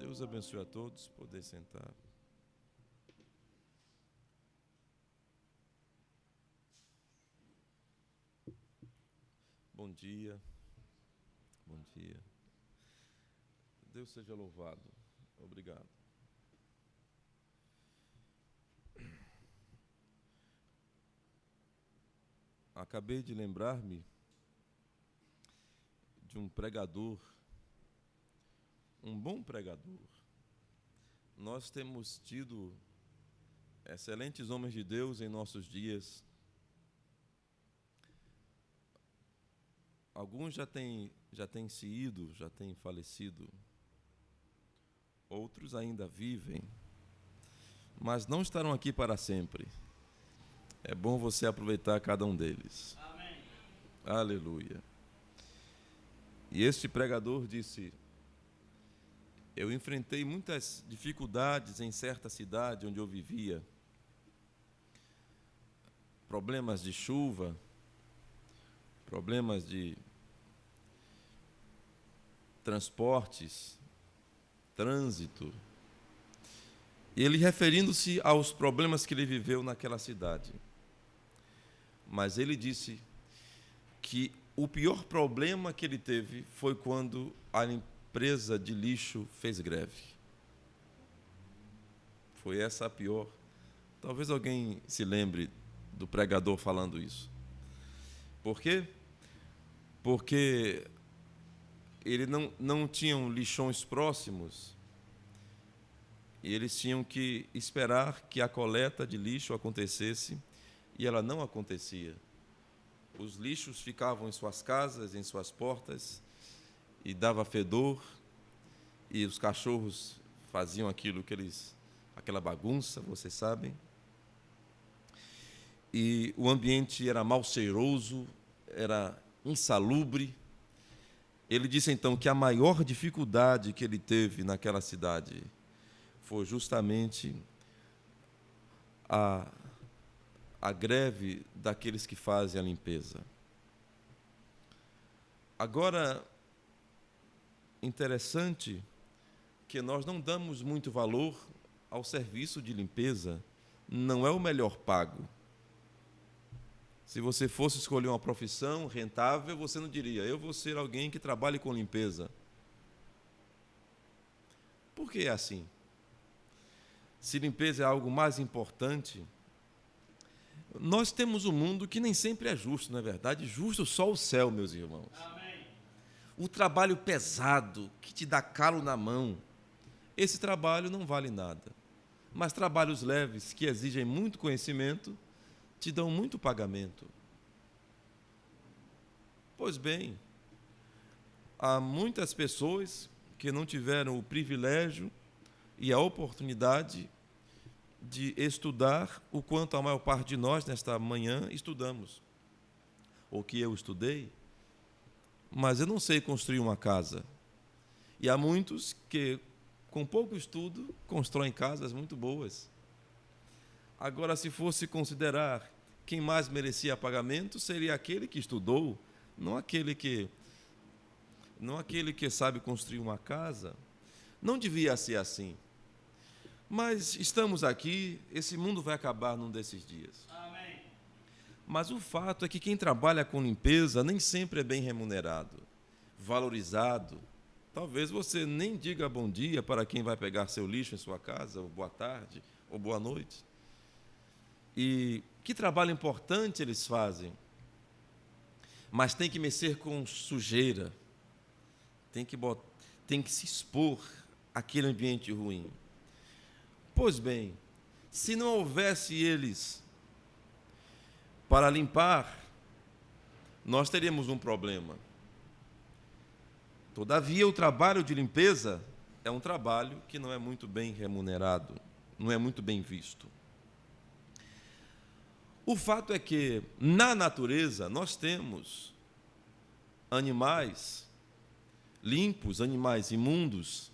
Deus abençoe a todos. Poder sentar. Bom dia. Bom dia. Deus seja louvado. Obrigado. Acabei de lembrar-me de um pregador, um bom pregador. Nós temos tido excelentes homens de Deus em nossos dias. Alguns já têm se ido, já têm falecido. Outros ainda vivem, mas não estarão aqui para sempre. É bom você aproveitar cada um deles. Amém. Aleluia. E este pregador disse: eu enfrentei muitas dificuldades em certa cidade onde eu vivia. Problemas de chuva, problemas de transportes, trânsito. E ele referindo-se aos problemas que ele viveu naquela cidade. Mas ele disse que o pior problema que ele teve foi quando a empresa de lixo fez greve. Foi essa a pior. Talvez alguém se lembre do pregador falando isso. Por quê? Porque ele não tinham lixões próximos e eles tinham que esperar que a coleta de lixo acontecesse e ela não acontecia. Os lixos ficavam em suas casas, em suas portas, e dava fedor, e os cachorros faziam aquela bagunça, vocês sabem. E o ambiente era mal cheiroso, era insalubre. Ele disse então que a maior dificuldade que ele teve naquela cidade foi justamente a greve daqueles que fazem a limpeza. Agora, interessante que nós não damos muito valor ao serviço de limpeza, não é o melhor pago. Se você fosse escolher uma profissão rentável, você não diria: eu vou ser alguém que trabalhe com limpeza. Por que é assim? Se limpeza é algo mais importante, nós temos um mundo que nem sempre é justo, não é verdade? Justo só o céu, meus irmãos. Amém. O trabalho pesado, que te dá calo na mão, esse trabalho não vale nada. Mas trabalhos leves, que exigem muito conhecimento, te dão muito pagamento. Pois bem, há muitas pessoas que não tiveram o privilégio e a oportunidade de estudar o quanto a maior parte de nós, nesta manhã, estudamos. Ou que eu estudei, mas eu não sei construir uma casa. E há muitos que, com pouco estudo, constroem casas muito boas. Agora, se fosse considerar quem mais merecia pagamento, seria aquele que estudou, não aquele que sabe construir uma casa. Não devia ser assim. Mas estamos aqui, esse mundo vai acabar num desses dias. Amém. Mas o fato é que quem trabalha com limpeza nem sempre é bem remunerado, valorizado. Talvez você nem diga bom dia para quem vai pegar seu lixo em sua casa, ou boa tarde, ou boa noite. E que trabalho importante eles fazem. Mas tem que mexer com sujeira, tem que se expor àquele ambiente ruim. Pois bem, se não houvesse eles para limpar, nós teríamos um problema. Todavia, o trabalho de limpeza é um trabalho que não é muito bem remunerado, não é muito bem visto. O fato é que, na natureza, nós temos animais limpos, animais imundos,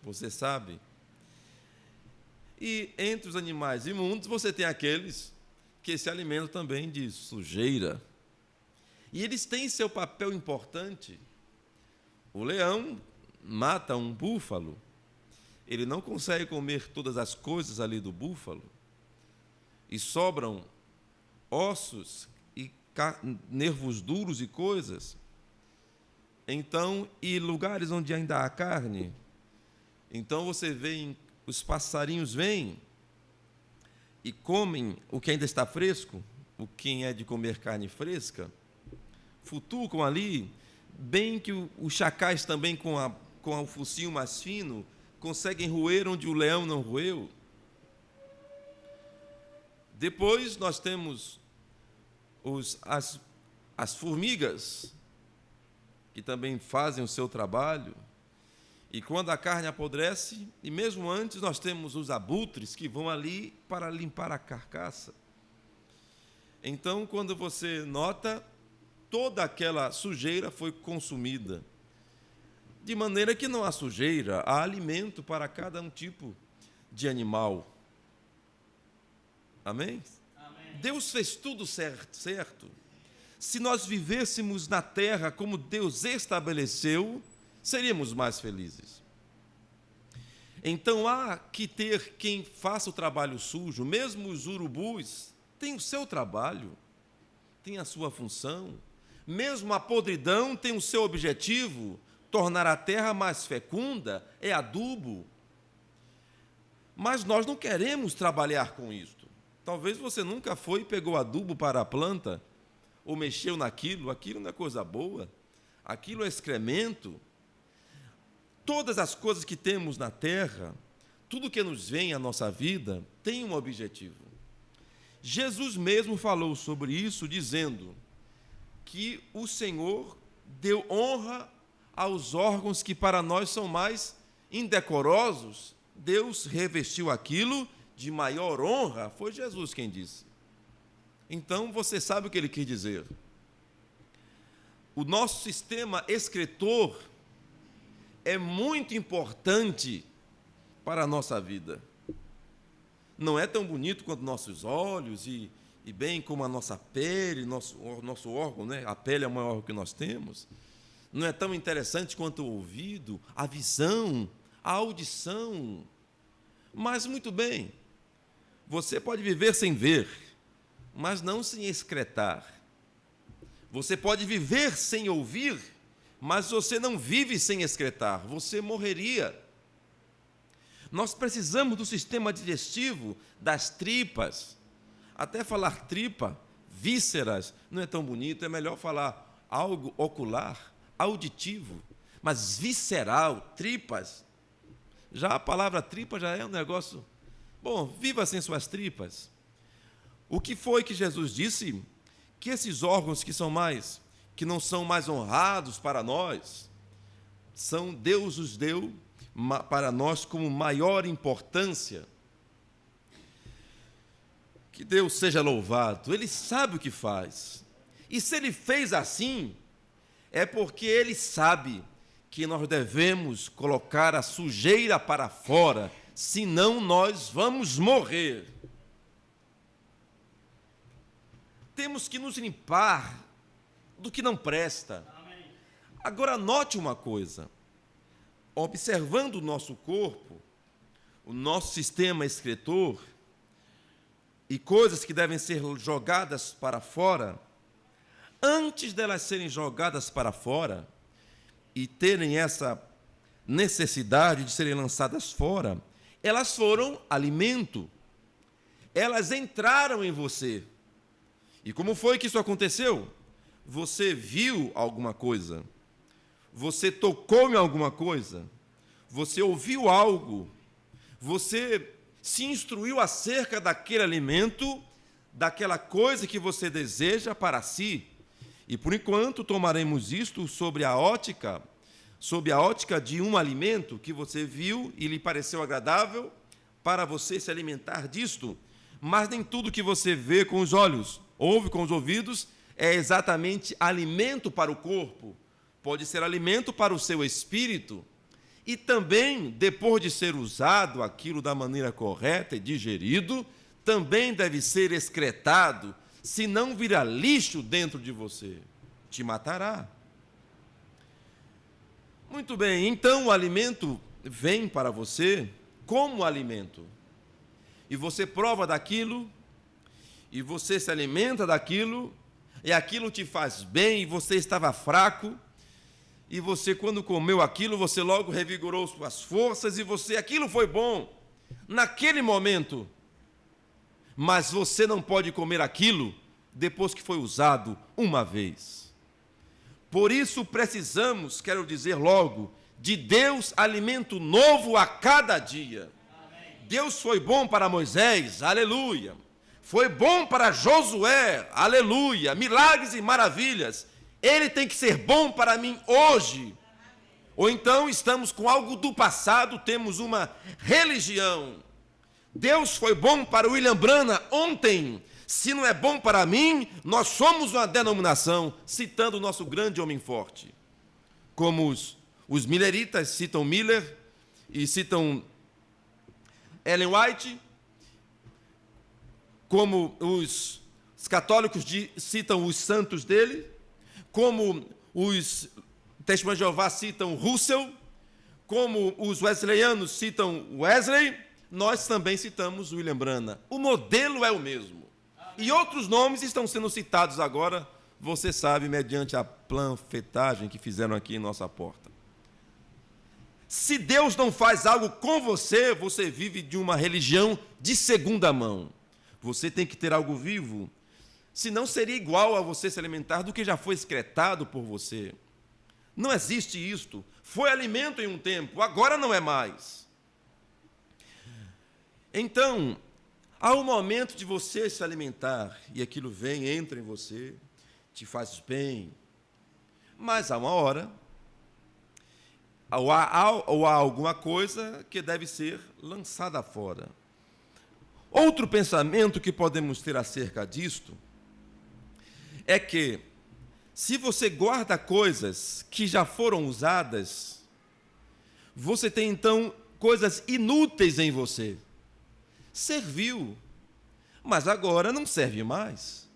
você sabe. E entre os animais imundos, você tem aqueles que se alimentam também de sujeira. E eles têm seu papel importante. O leão mata um búfalo, ele não consegue comer todas as coisas ali do búfalo, e sobram ossos e nervos duros e coisas, então, e lugares onde ainda há carne, então você vê, os passarinhos vêm e comem o que ainda está fresco, o que é de comer carne fresca, futucam ali, bem que os chacais também com o focinho mais fino, conseguem roer onde o leão não roeu. Depois nós temos as formigas, que também fazem o seu trabalho, e quando a carne apodrece, e mesmo antes nós temos os abutres que vão ali para limpar a carcaça. Então, quando você nota, toda aquela sujeira foi consumida, de maneira que não há sujeira, há alimento para cada um tipo de animal. Amém? Amém. Deus fez tudo certo. Se nós vivêssemos na terra como Deus estabeleceu, seríamos mais felizes. Então há que ter quem faça o trabalho sujo, mesmo os urubus têm o seu trabalho, têm a sua função, mesmo a podridão tem o seu objetivo, tornar a terra mais fecunda, é adubo. Mas nós não queremos trabalhar com isto. Talvez você nunca foi e pegou adubo para a planta, ou mexeu naquilo, aquilo não é coisa boa, aquilo é excremento. Todas as coisas que temos na terra, tudo que nos vem à nossa vida, tem um objetivo. Jesus mesmo falou sobre isso, dizendo que o Senhor deu honra aos órgãos que para nós são mais indecorosos. Deus revestiu aquilo de maior honra, foi Jesus quem disse. Então, você sabe o que ele quis dizer. O nosso sistema excretor é muito importante para a nossa vida. Não é tão bonito quanto nossos olhos e bem como a nossa pele, nosso órgão, né? A pele é o maior órgão que nós temos. Não é tão interessante quanto o ouvido, a visão, a audição. Mas, muito bem, você pode viver sem ver, mas não sem excretar. Você pode viver sem ouvir, mas você não vive sem excretar, você morreria. Nós precisamos do sistema digestivo, das tripas. Até falar tripa, vísceras, não é tão bonito, é melhor falar algo ocular, auditivo, mas visceral, tripas. Já a palavra tripa já é um negócio... Bom, viva sem suas tripas. O que foi que Jesus disse? Que esses órgãos que não são mais honrados para nós, Deus os deu para nós como maior importância. Que Deus seja louvado, Ele sabe o que faz. E se Ele fez assim, é porque Ele sabe que nós devemos colocar a sujeira para fora, senão nós vamos morrer. Temos que nos limpar do que não presta. Amém. Agora, note uma coisa. Observando o nosso corpo, o nosso sistema excretor, e coisas que devem ser jogadas para fora, antes delas serem jogadas para fora e terem essa necessidade de serem lançadas fora, elas foram alimento. Elas entraram em você. E como foi que isso aconteceu? Você viu alguma coisa, você tocou em alguma coisa, você ouviu algo, você se instruiu acerca daquele alimento, daquela coisa que você deseja para si. E por enquanto tomaremos isto sob a ótica de um alimento que você viu e lhe pareceu agradável para você se alimentar disto. Mas nem tudo que você vê com os olhos, ouve com os ouvidos, é exatamente alimento para o corpo. Pode ser alimento para o seu espírito. E também, depois de ser usado aquilo da maneira correta e digerido, também deve ser excretado, senão virá lixo dentro de você, te matará. Muito bem, então o alimento vem para você como alimento. E você prova daquilo, e você se alimenta daquilo, e aquilo te faz bem, e você estava fraco, e você, quando comeu aquilo, você logo revigorou suas forças, e aquilo foi bom naquele momento. Mas você não pode comer aquilo depois que foi usado uma vez. Por isso precisamos, quero dizer logo, de Deus alimento novo a cada dia. Amém. Deus foi bom para Moisés, aleluia. Foi bom para Josué, aleluia. Milagres e maravilhas. Ele tem que ser bom para mim hoje. Ou então estamos com algo do passado, temos uma religião. Deus foi bom para William Branham ontem. Se não é bom para mim, nós somos uma denominação, citando o nosso grande homem forte. Como os milleritas citam Miller e citam Ellen White, como os católicos citam os santos dele, como os Testemunhas de Jeová citam Russell, como os wesleyanos citam Wesley, nós também citamos William Branham. O modelo é o mesmo. E outros nomes estão sendo citados agora, você sabe, mediante a panfletagem que fizeram aqui em nossa porta. Se Deus não faz algo com você, você vive de uma religião de segunda mão. Você tem que ter algo vivo, senão seria igual a você se alimentar do que já foi excretado por você. Não existe isto. Foi alimento em um tempo, agora não é mais. Então, há um momento de você se alimentar, e aquilo vem, entra em você, te faz bem. Mas há uma hora, ou há alguma coisa que deve ser lançada fora. Outro pensamento que podemos ter acerca disto é que, se você guarda coisas que já foram usadas, você tem então coisas inúteis em você. Serviu, mas agora não serve mais.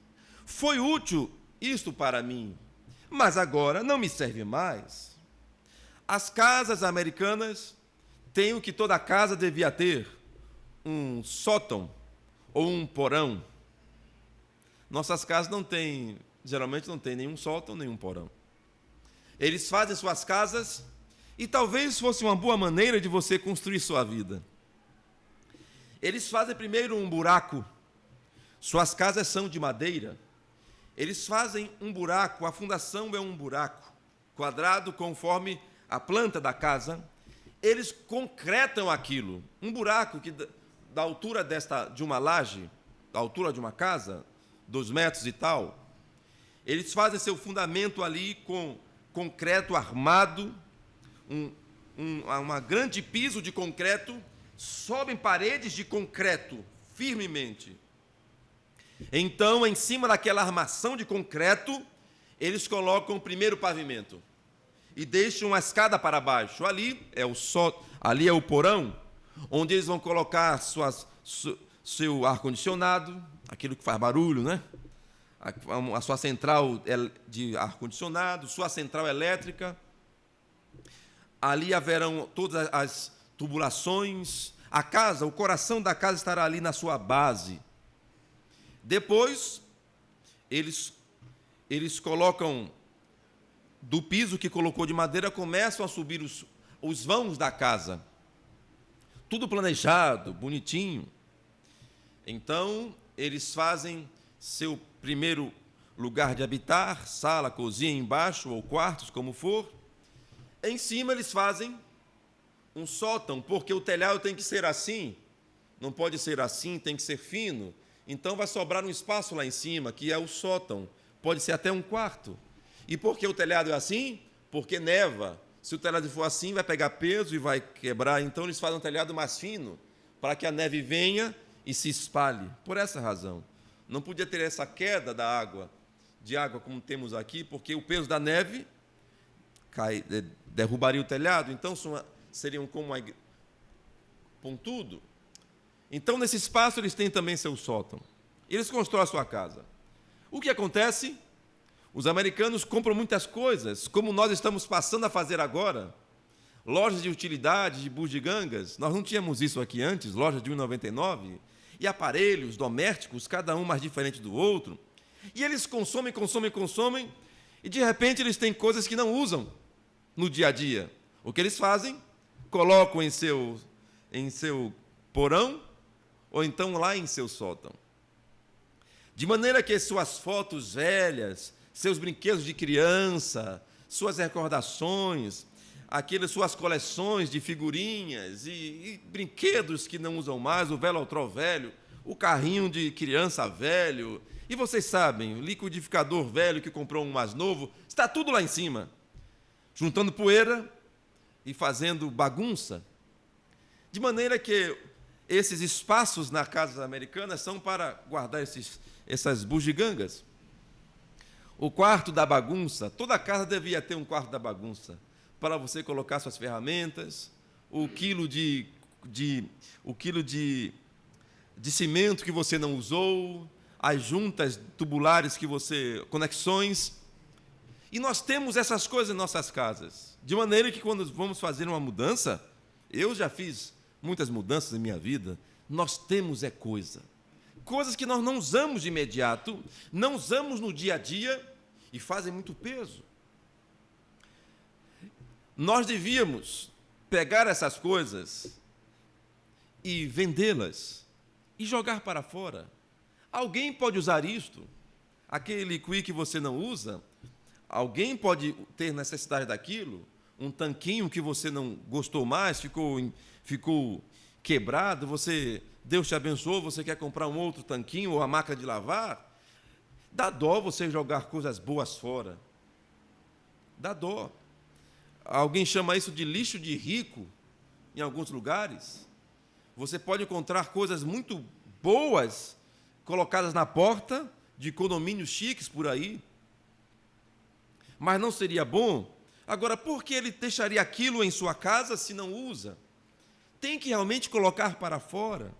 Foi útil isto para mim, mas agora não me serve mais. As casas americanas têm o que toda casa devia ter, um sótão ou um porão. Nossas casas não têm, geralmente não tem nenhum sótão, nenhum porão. Eles fazem suas casas e talvez fosse uma boa maneira de você construir sua vida. Eles fazem primeiro um buraco. Suas casas são de madeira. Eles fazem um buraco, a fundação é um buraco, quadrado conforme a planta da casa. Eles concretam aquilo, um buraco que da altura de uma laje, da altura de uma casa, 2 metros e tal. Eles fazem seu fundamento ali com concreto armado, uma grande piso de concreto, sobem paredes de concreto firmemente. Então, em cima daquela armação de concreto, eles colocam o primeiro pavimento e deixam uma escada para baixo. Ali é o porão, onde eles vão colocar seu ar-condicionado, aquilo que faz barulho, né? A sua central de ar-condicionado, sua central elétrica. Ali haverão todas as tubulações. A casa, o coração da casa estará ali na sua base. Depois, eles colocam, do piso que colocou de madeira, começam a subir os vãos da casa. Tudo planejado, bonitinho. Então, eles fazem seu primeiro lugar de habitar, sala, cozinha embaixo, ou quartos, como for. Em cima, eles fazem um sótão, porque o telhado tem que ser assim, não pode ser assim, tem que ser fino. Então, vai sobrar um espaço lá em cima, que é o sótão. Pode ser até um quarto. E por que o telhado é assim? Porque neva. Se o telhado for assim, vai pegar peso e vai quebrar. Então, eles fazem um telhado mais fino, para que a neve venha e se espalhe. Por essa razão. Não podia ter essa queda de água como temos aqui, porque o peso da neve derrubaria o telhado. Então, seriam como pontudo. Então, nesse espaço, eles têm também seu sótão. Eles constroem a sua casa. O que acontece? Os americanos compram muitas coisas, como nós estamos passando a fazer agora. lojas de utilidade, de bugigangas. Nós não tínhamos isso aqui antes, lojas de R$ 1,99, e aparelhos domésticos, cada um mais diferente do outro. E eles consomem, e de repente eles têm coisas que não usam no dia a dia. O que eles fazem? Colocam em seu porão, ou então lá em seu sótão. De maneira que suas fotos velhas, seus brinquedos de criança, suas recordações, suas coleções de figurinhas e brinquedos que não usam mais, o velho velho, o carrinho de criança velho, e vocês sabem, o liquidificador velho que comprou um mais novo, está tudo lá em cima, juntando poeira e fazendo bagunça. De maneira que esses espaços na casa americana são para guardar essas bugigangas. O quarto da bagunça, toda casa devia ter um quarto da bagunça, para você colocar suas ferramentas, o quilo de cimento que você não usou, as juntas tubulares conexões. E nós temos essas coisas em nossas casas, de maneira que quando vamos fazer uma mudança, eu já fiz muitas mudanças em minha vida, nós temos coisas que nós não usamos de imediato, não usamos no dia a dia e fazem muito peso. Nós devíamos pegar essas coisas e vendê-las e jogar para fora. Alguém pode usar isto, aquele liquid que você não usa, alguém pode ter necessidade daquilo, um tanquinho que você não gostou mais, ficou quebrado, Deus te abençoou, você quer comprar um outro tanquinho ou a máquina de lavar, dá dó você jogar coisas boas fora. Dá dó. Alguém chama isso de lixo de rico, em alguns lugares. Você pode encontrar coisas muito boas colocadas na porta de condomínios chiques por aí. Mas não seria bom? Agora, por que ele deixaria aquilo em sua casa se não usa? Tem que realmente colocar para fora.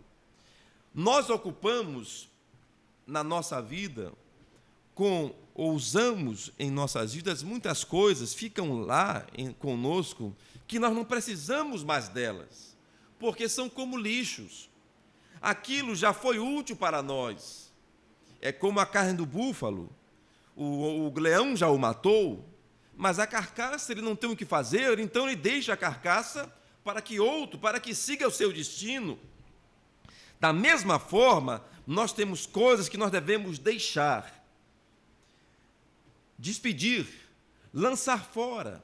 Nós ocupamos na nossa vida, ou usamos em nossas vidas, muitas coisas ficam lá conosco que nós não precisamos mais delas, porque são como lixos. Aquilo já foi útil para nós. É como a carne do búfalo. O leão já o matou, mas a carcaça ele não tem o que fazer, então ele deixa a carcaça para que siga o seu destino. Da mesma forma, nós temos coisas que nós devemos deixar, despedir, lançar fora.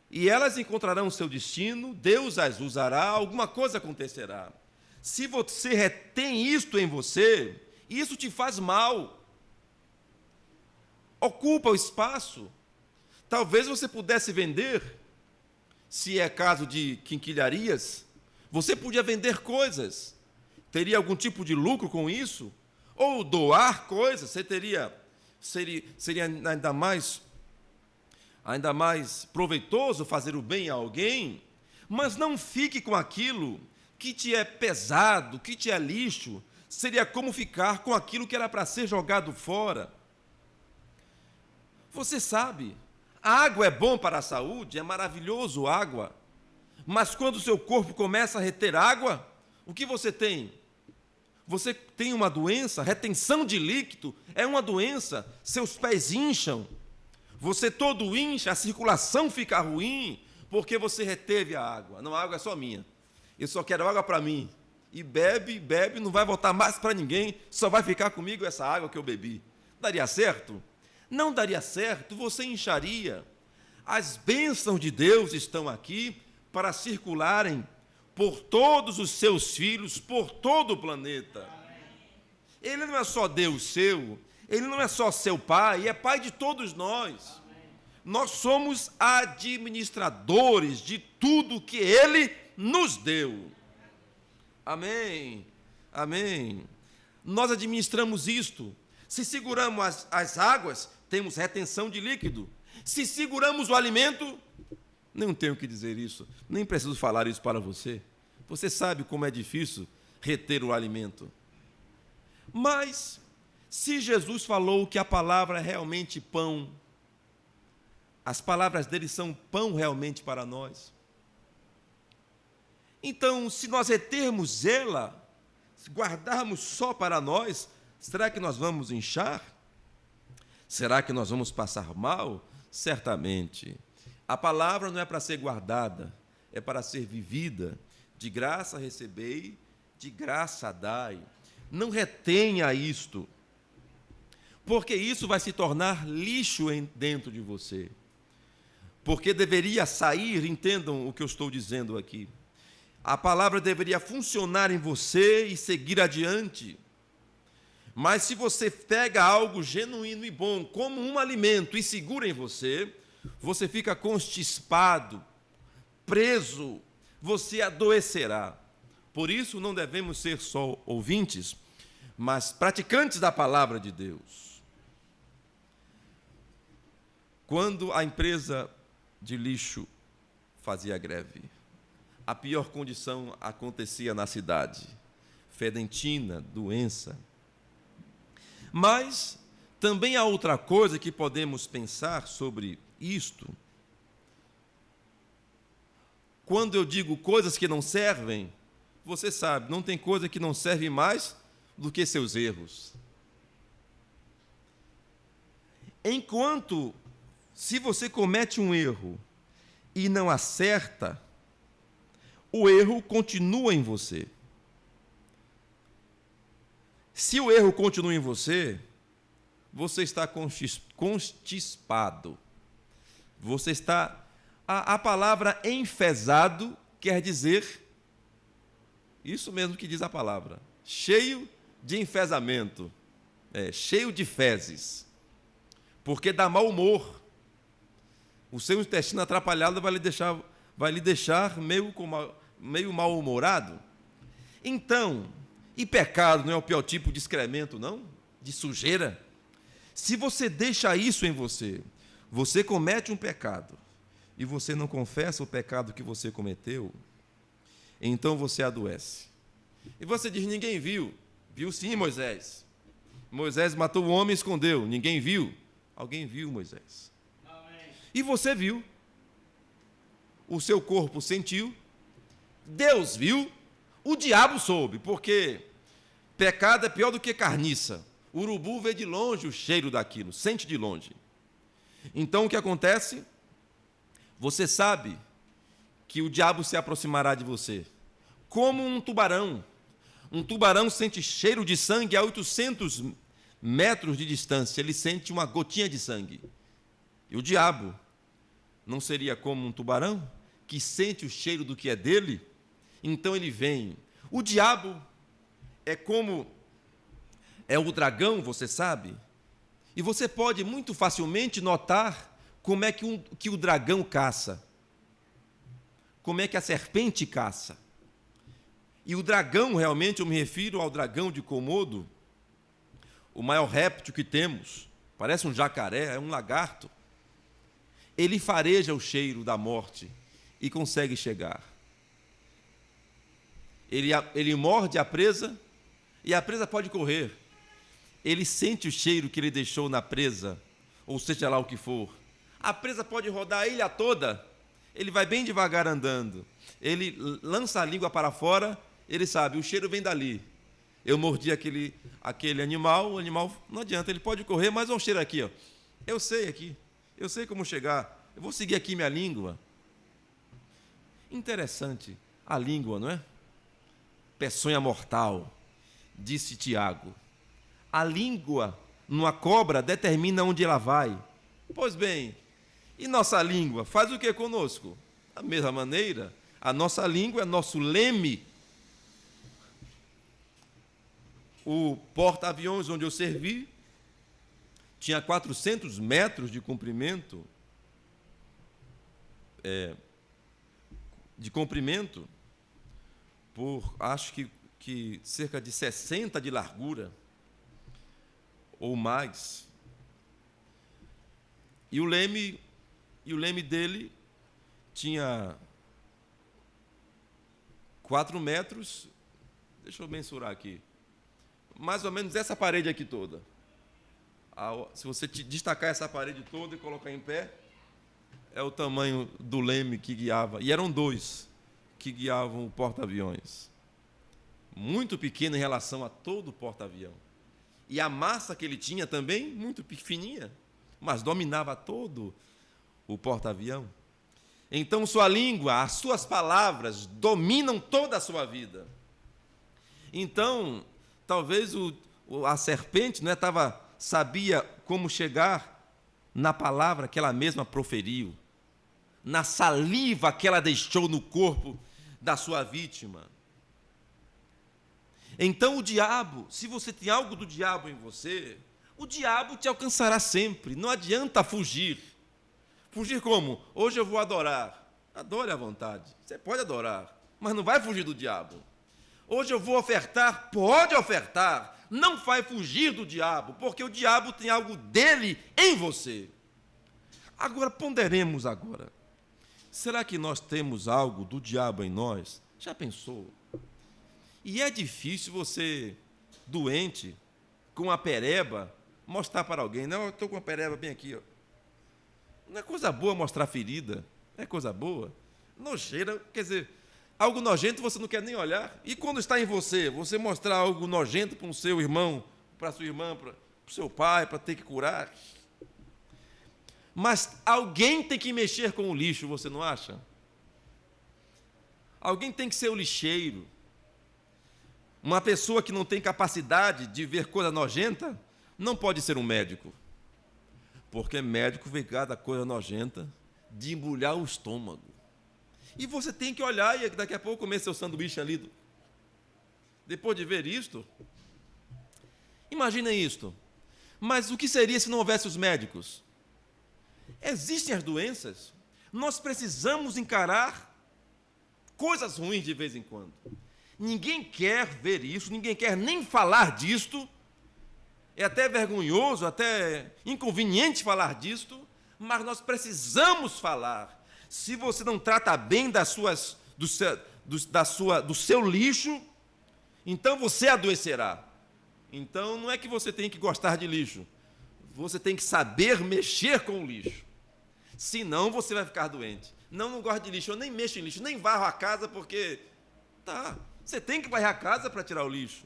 E elas encontrarão o seu destino, Deus as usará, alguma coisa acontecerá. Se você retém isto em você, isso te faz mal. Ocupa o espaço. Talvez você pudesse vender, se é caso de quinquilharias, você podia vender coisas, teria algum tipo de lucro com isso, ou doar coisas, seria ainda mais proveitoso fazer o bem a alguém, mas não fique com aquilo que te é pesado, que te é lixo, seria como ficar com aquilo que era para ser jogado fora. Você sabe, a água é bom para a saúde, é maravilhoso água, mas quando o seu corpo começa a reter água, o que você tem? Você tem uma doença, retenção de líquido é uma doença, seus pés incham, você todo incha, a circulação fica ruim, porque você reteve a água. Não, a água é só minha, eu só quero água para mim. E bebe, não vai voltar mais para ninguém, só vai ficar comigo essa água que eu bebi. Daria certo? Não daria certo, você incharia. As bênçãos de Deus estão aqui para circularem por todos os seus filhos, por todo o planeta. Ele não é só Deus seu, Ele não é só seu Pai, é Pai de todos nós. Nós somos administradores de tudo que Ele nos deu. Amém, amém. Nós administramos isto. Se seguramos as águas, temos retenção de líquido. Se seguramos o alimento, não tenho que dizer isso, nem preciso falar isso para você. Você sabe como é difícil reter o alimento. Mas, se Jesus falou que a palavra é realmente pão, As palavras dele são pão realmente para nós. Então, se nós retermos ela, se guardarmos só para nós, será que nós vamos inchar? Será que nós vamos passar mal? Certamente. A palavra não é para ser guardada, é para ser vivida. De graça recebei, de graça dai. Não retenha isto, porque isso vai se tornar lixo dentro de você. Porque deveria sair, entendam o que eu estou dizendo aqui. A palavra deveria funcionar em você e seguir adiante. Mas se você pega algo genuíno e bom, como um alimento, e segura em você, você fica constipado, preso, você adoecerá. Por isso, não devemos ser só ouvintes, mas praticantes da palavra de Deus. Quando a empresa de lixo fazia greve, a pior condição acontecia na cidade, fedentina, doença. Mas também há outra coisa que podemos pensar sobre isto. Quando eu digo coisas que não servem, você sabe, não tem coisa que não serve mais do que seus erros. Enquanto, se você comete um erro e não acerta, o erro continua em você. Se o erro continua em você, você está constipado. Você está... A palavra enfesado quer dizer isso mesmo que diz a palavra. Cheio de enfesamento. Cheio de fezes. Porque dá mau humor. O seu intestino atrapalhado vai lhe deixar meio mal-humorado. Então, e pecado não é o pior tipo de excremento, não? De sujeira? Se você deixa isso em você, você comete um pecado, e você não confessa o pecado que você cometeu, então você adoece. E você diz, ninguém viu. Viu sim, Moisés. Moisés matou o homem e escondeu. Ninguém viu. Alguém viu, Moisés. Amém. E você viu. O seu corpo sentiu. Deus viu. O diabo soube, porque pecado é pior do que carniça. O urubu vê de longe o cheiro daquilo, sente de longe. Então o que acontece? Você sabe que o diabo se aproximará de você, como um tubarão. Um tubarão sente cheiro de sangue a 800 metros de distância, ele sente uma gotinha de sangue. E o diabo não seria como um tubarão, que sente o cheiro do que é dele? Então ele vem. O diabo é como... é o dragão, você sabe? E você pode muito facilmente notar como é que o dragão caça. Como é que a serpente caça. E o dragão, realmente, eu me refiro ao dragão de Komodo, o maior réptil que temos, parece um jacaré, é um lagarto. Ele fareja o cheiro da morte e consegue chegar. Ele morde a presa e a presa pode correr. Ele sente o cheiro que ele deixou na presa, ou seja lá o que for. A presa pode rodar a ilha toda, ele vai bem devagar andando. Ele lança a língua para fora, ele sabe, o cheiro vem dali. Eu mordi aquele animal, o animal não adianta, ele pode correr, mas olha o cheiro aqui, ó. Eu sei aqui, eu sei como chegar, eu vou seguir aqui minha língua. Interessante, a língua, não é? Peçonha mortal, disse Tiago. A língua, numa cobra, determina onde ela vai. Pois bem, e nossa língua faz o que conosco? Da mesma maneira, a nossa língua é nosso leme. O porta-aviões onde eu servi tinha 400 metros de comprimento, por, acho que cerca de 60 de largura, ou mais. E o leme dele tinha 4 metros, deixa eu mensurar aqui, mais ou menos essa parede aqui toda. Se você destacar essa parede toda e colocar em pé, é o tamanho do leme que guiava, e eram dois que guiavam o porta-aviões. Muito pequeno em relação a todo o porta-avião. E a massa que ele tinha também, muito fininha, mas dominava todo o porta-avião. Então, sua língua, as suas palavras, dominam toda a sua vida. Então, talvez a serpente sabia como chegar na palavra que ela mesma proferiu, na saliva que ela deixou no corpo da sua vítima. Então, o diabo, se você tem algo do diabo em você, o diabo te alcançará sempre, não adianta fugir. Fugir como? Hoje eu vou adorar. Adore à vontade, você pode adorar, mas não vai fugir do diabo. Hoje eu vou ofertar, pode ofertar, não vai fugir do diabo, porque o diabo tem algo dele em você. Agora, ponderemos agora. Será que nós temos algo do diabo em nós? Já pensou? E é difícil você, doente, com uma pereba, mostrar para alguém. Não, eu estou com uma pereba bem aqui. Ó. Não é coisa boa mostrar ferida. Não é coisa boa. Nojeira, quer dizer, algo nojento você não quer nem olhar. E quando está em você, você mostrar algo nojento para o seu irmão, para a sua irmã, para o seu pai, para ter que curar. Mas alguém tem que mexer com o lixo, você não acha? Alguém tem que ser o lixeiro. Uma pessoa que não tem capacidade de ver coisa nojenta não pode ser um médico. Porque médico vê cada coisa nojenta de embrulhar o estômago. E você tem que olhar e daqui a pouco comer seu sanduíche ali. Depois de ver isto, imaginem isto. Mas o que seria se não houvesse os médicos? Existem as doenças. Nós precisamos encarar coisas ruins de vez em quando. Ninguém quer ver isso, ninguém quer nem falar disto. É até vergonhoso, até inconveniente falar disto, mas nós precisamos falar. Se você não trata bem do seu lixo, então você adoecerá. Então não é que você tem que gostar de lixo, você tem que saber mexer com o lixo. Senão você vai ficar doente. Não gosto de lixo, eu nem mexo em lixo, nem varro a casa porque... Você tem que varrer a casa para tirar o lixo.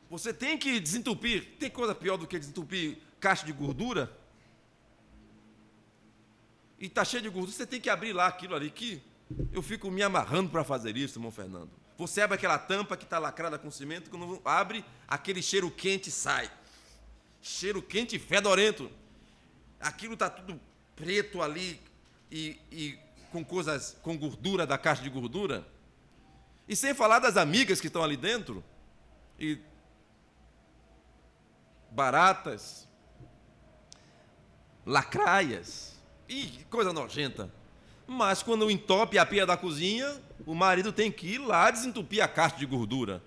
Você tem que desentupir. Tem coisa pior do que desentupir caixa de gordura? E está cheio de gordura, você tem que abrir lá aquilo ali que eu fico me amarrando para fazer isso, irmão Fernando. Você abre aquela tampa que está lacrada com cimento, quando abre, aquele cheiro quente sai. Cheiro quente e fedorento. Aquilo está tudo preto ali e com gordura da caixa de gordura. E sem falar das amigas que estão ali dentro, e baratas, lacraias, e coisa nojenta. Mas quando entope a pia da cozinha, o marido tem que ir lá desentupir a caixa de gordura.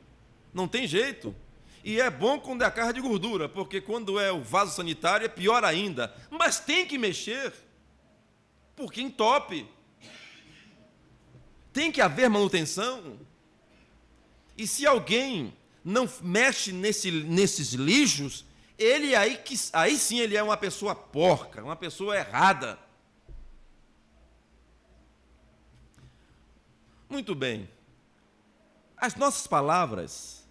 Não tem jeito. E é bom quando é a caixa de gordura, porque quando é o vaso sanitário é pior ainda. Mas tem que mexer, porque entope. Tem que haver manutenção. E se alguém não mexe nesses lixos, aí sim ele é uma pessoa porca, uma pessoa errada. Muito bem. As nossas palavras,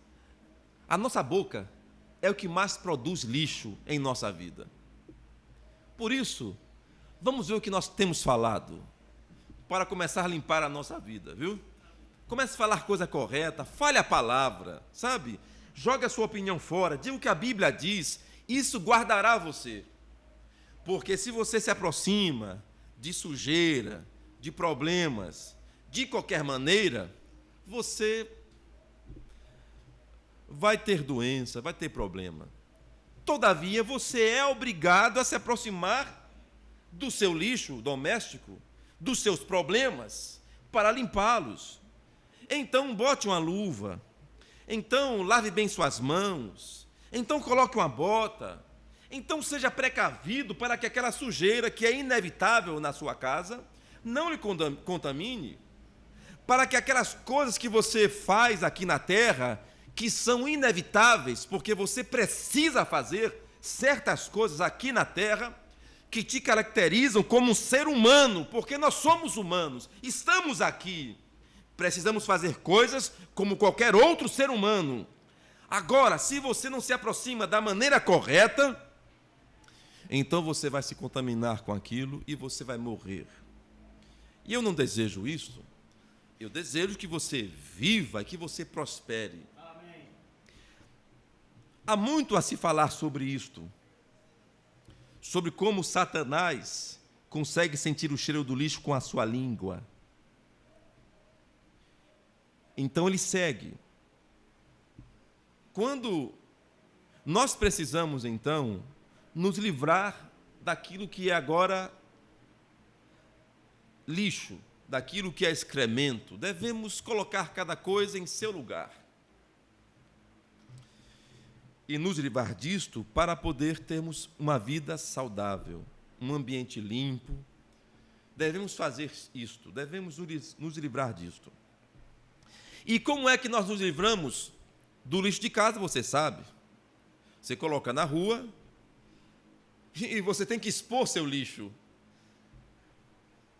a nossa boca é o que mais produz lixo em nossa vida. Por isso, vamos ver o que nós temos falado para começar a limpar a nossa vida, viu? Comece a falar coisa correta, fale a palavra, sabe? Jogue a sua opinião fora, diga o que a Bíblia diz, isso guardará você. Porque se você se aproxima de sujeira, de problemas, de qualquer maneira, você vai ter doença, vai ter problema. Todavia, você é obrigado a se aproximar do seu lixo doméstico, dos seus problemas, para limpá-los. Então, bote uma luva. Então, lave bem suas mãos. Então, coloque uma bota. Então, seja precavido para que aquela sujeira que é inevitável na sua casa não lhe contamine. Para que aquelas coisas que você faz aqui na terra, que são inevitáveis, porque você precisa fazer certas coisas aqui na terra, que te caracterizam como um ser humano, porque nós somos humanos, estamos aqui, precisamos fazer coisas como qualquer outro ser humano. Agora, se você não se aproxima da maneira correta, então você vai se contaminar com aquilo e você vai morrer. E eu não desejo isso. Eu desejo que você viva e que você prospere. Amém. Há muito a se falar sobre isto, sobre como Satanás consegue sentir o cheiro do lixo com a sua língua. Então ele segue. Quando nós precisamos, então, nos livrar daquilo que é agora lixo, daquilo que é excremento, devemos colocar cada coisa em seu lugar. E nos livrar disto para poder termos uma vida saudável, um ambiente limpo. Devemos fazer isto, devemos nos livrar disto. E como é que nós nos livramos do lixo de casa, você sabe? Você coloca na rua e você tem que expor seu lixo.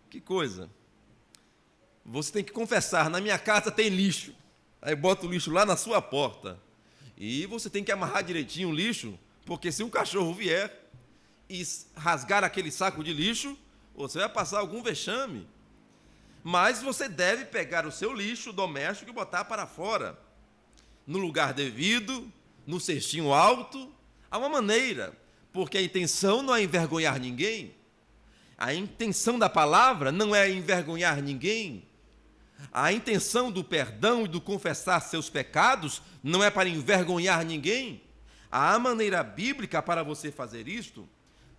Que coisa! Você tem que confessar, na minha casa tem lixo. Aí bota o lixo lá na sua porta. E você tem que amarrar direitinho o lixo, porque se um cachorro vier e rasgar aquele saco de lixo, você vai passar algum vexame. Mas você deve pegar o seu lixo doméstico e botar para fora, no lugar devido, no cestinho alto. Há uma maneira, porque a intenção não é envergonhar ninguém. A intenção da palavra não é envergonhar ninguém. A intenção do perdão e do confessar seus pecados não é para envergonhar ninguém. Há maneira bíblica para você fazer isto,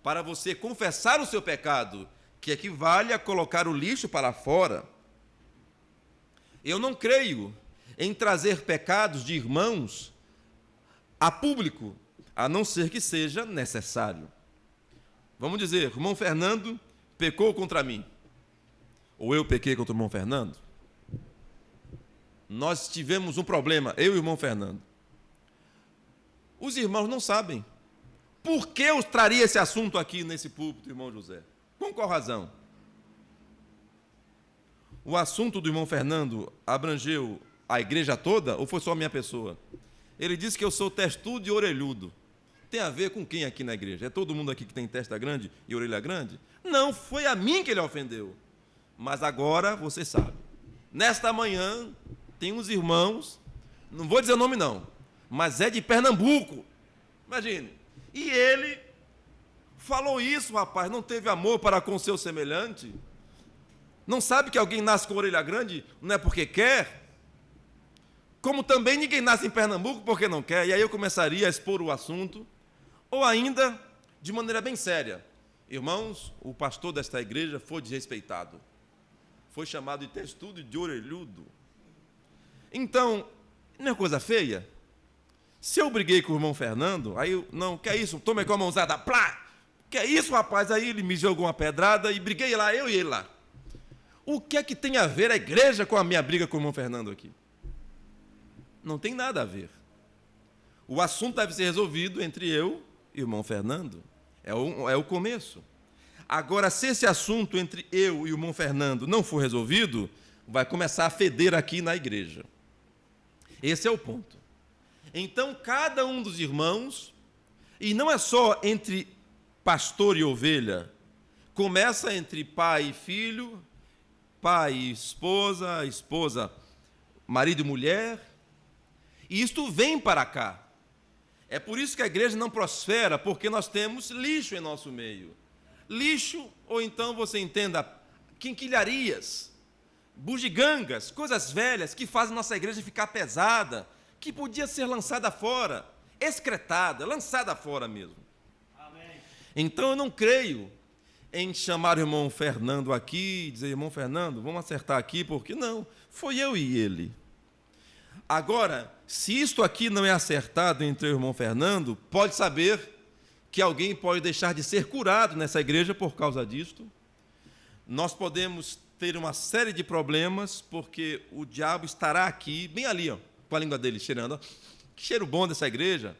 para você confessar o seu pecado, que equivale a colocar o lixo para fora. Eu não creio em trazer pecados de irmãos a público, a não ser que seja necessário. Vamos dizer, irmão Fernando pecou contra mim, ou eu pequei contra o irmão Fernando. Nós tivemos um problema, eu e o irmão Fernando. Os irmãos não sabem. Por que eu traria esse assunto aqui nesse púlpito, irmão José? Com qual razão? O assunto do irmão Fernando abrangeu a igreja toda ou foi só a minha pessoa? Ele disse que eu sou testudo e orelhudo. Tem a ver com quem aqui na igreja? É todo mundo aqui que tem testa grande e orelha grande? Não, foi a mim que ele ofendeu. Mas agora você sabe. Nesta manhã, tem uns irmãos, não vou dizer o nome não, mas é de Pernambuco. Imagine. E ele falou isso, rapaz, não teve amor para com o seu semelhante. Não sabe que alguém nasce com orelha grande, não é porque quer? Como também ninguém nasce em Pernambuco porque não quer. E aí eu começaria a expor o assunto, ou ainda, de maneira bem séria. Irmãos, o pastor desta igreja foi desrespeitado. Foi chamado de testudo e de orelhudo. Então, não é coisa feia? Se eu briguei com o irmão Fernando, aí eu, não, que é isso? Tomei com a mãozada, plá! Que é isso, rapaz? Aí ele me jogou uma pedrada e briguei lá, eu e ele lá. O que é que tem a ver a igreja com a minha briga com o irmão Fernando aqui? Não tem nada a ver. O assunto deve ser resolvido entre eu e o irmão Fernando. É o começo. Agora, se esse assunto entre eu e o irmão Fernando não for resolvido, vai começar a feder aqui na igreja. Esse é o ponto. Então, cada um dos irmãos, e não é só entre pastor e ovelha, começa entre pai e filho, pai e esposa, esposa, marido e mulher, e isto vem para cá. É por isso que a igreja não prospera, porque nós temos lixo em nosso meio. Lixo, ou então você entenda, quinquilharias, bugigangas, coisas velhas que fazem nossa igreja ficar pesada, que podia ser lançada fora, excretada, lançada fora mesmo. Amém. Então eu não creio em chamar o irmão Fernando aqui e dizer, irmão Fernando, vamos acertar aqui, porque não, foi eu e ele. Agora, se isto aqui não é acertado entre o irmão Fernando, pode saber que alguém pode deixar de ser curado nessa igreja por causa disto. Nós podemos ter uma série de problemas, porque o diabo estará aqui, bem ali, ó, com a língua dele cheirando. Ó. Que cheiro bom dessa igreja.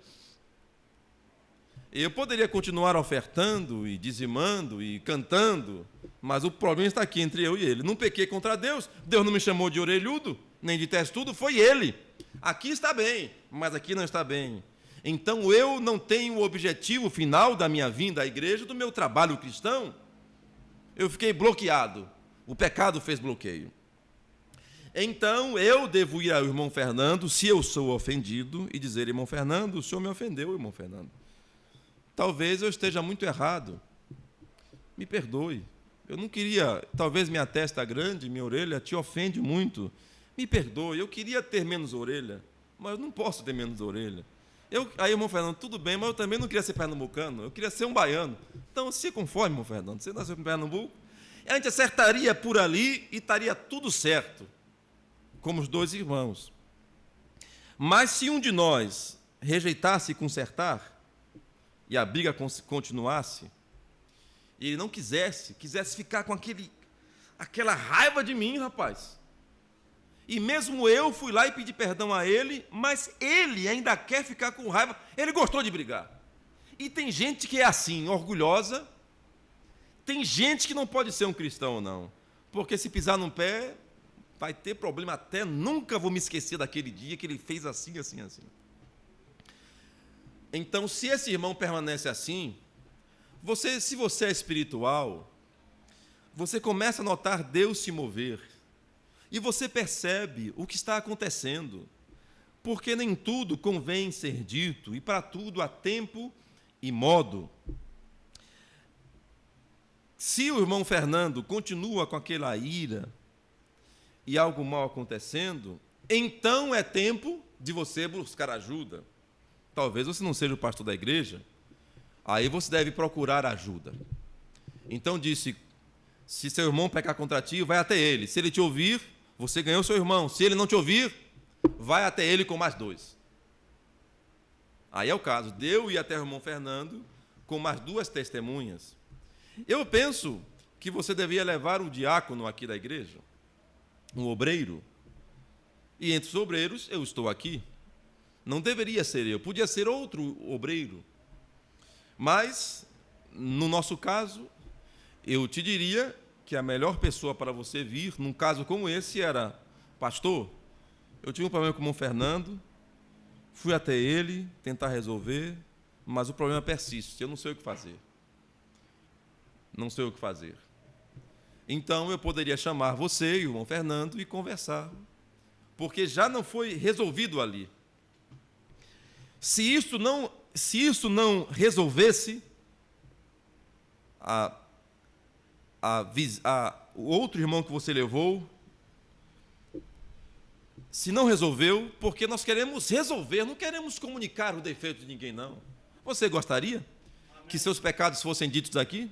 Eu poderia continuar ofertando e dizimando e cantando, mas o problema está aqui entre eu e ele. Não pequei contra Deus, Deus não me chamou de orelhudo, nem de testudo, foi ele. Aqui está bem, mas aqui não está bem. Então eu não tenho o objetivo final da minha vinda à igreja, do meu trabalho cristão. Eu fiquei bloqueado, o pecado fez bloqueio. Então eu devo ir ao irmão Fernando, se eu sou ofendido, e dizer: irmão Fernando, o senhor me ofendeu, irmão Fernando. Talvez eu esteja muito errado, me perdoe. Eu não queria, talvez minha testa grande, minha orelha te ofende muito. Me perdoe, eu queria ter menos orelha, mas eu não posso ter menos orelha. Aí, irmão Fernando, tudo bem, mas eu também não queria ser pernambucano, eu queria ser um baiano. Então, se conforme, irmão Fernando, você nasceu em Pernambuco, a gente acertaria por ali e estaria tudo certo, como os dois irmãos. Mas se um de nós rejeitasse consertar, e a briga continuasse, e ele não quisesse ficar com aquela raiva de mim, rapaz. E mesmo eu fui lá e pedi perdão a ele, mas ele ainda quer ficar com raiva. Ele gostou de brigar. E tem gente que é assim, orgulhosa. Tem gente que não pode ser um cristão, não. Porque se pisar num pé, vai ter problema até. Nunca vou me esquecer daquele dia que ele fez assim, assim, assim. Então, se esse irmão permanece assim, se você é espiritual, você começa a notar Deus se mover. E você percebe o que está acontecendo. Porque nem tudo convém ser dito, e para tudo há tempo e modo. Se o irmão Fernando continua com aquela ira e algo mal acontecendo, então é tempo de você buscar ajuda. Talvez você não seja o pastor da igreja, aí você deve procurar ajuda. Então disse: se seu irmão pecar contra ti, vai até ele. Se ele te ouvir, você ganhou seu irmão. Se ele não te ouvir, vai até ele com mais 2. Aí é o caso de eu ir até o irmão Fernando com mais 2 testemunhas. Eu penso que você devia levar o diácono aqui da igreja, um obreiro, e entre os obreiros eu estou aqui. Não deveria ser eu, podia ser outro obreiro. Mas, no nosso caso, eu te diria que a melhor pessoa para você vir, num caso como esse, era: pastor, eu tive um problema com o irmão Fernando, fui até ele tentar resolver, mas o problema persiste, eu não sei o que fazer. Não sei o que fazer. Então, eu poderia chamar você e o irmão Fernando e conversar, porque já não foi resolvido ali. Se isso não resolvesse, o outro irmão que você levou, se não resolveu, porque nós queremos resolver, não queremos comunicar o defeito de ninguém, não. Você gostaria que seus pecados fossem ditos aqui?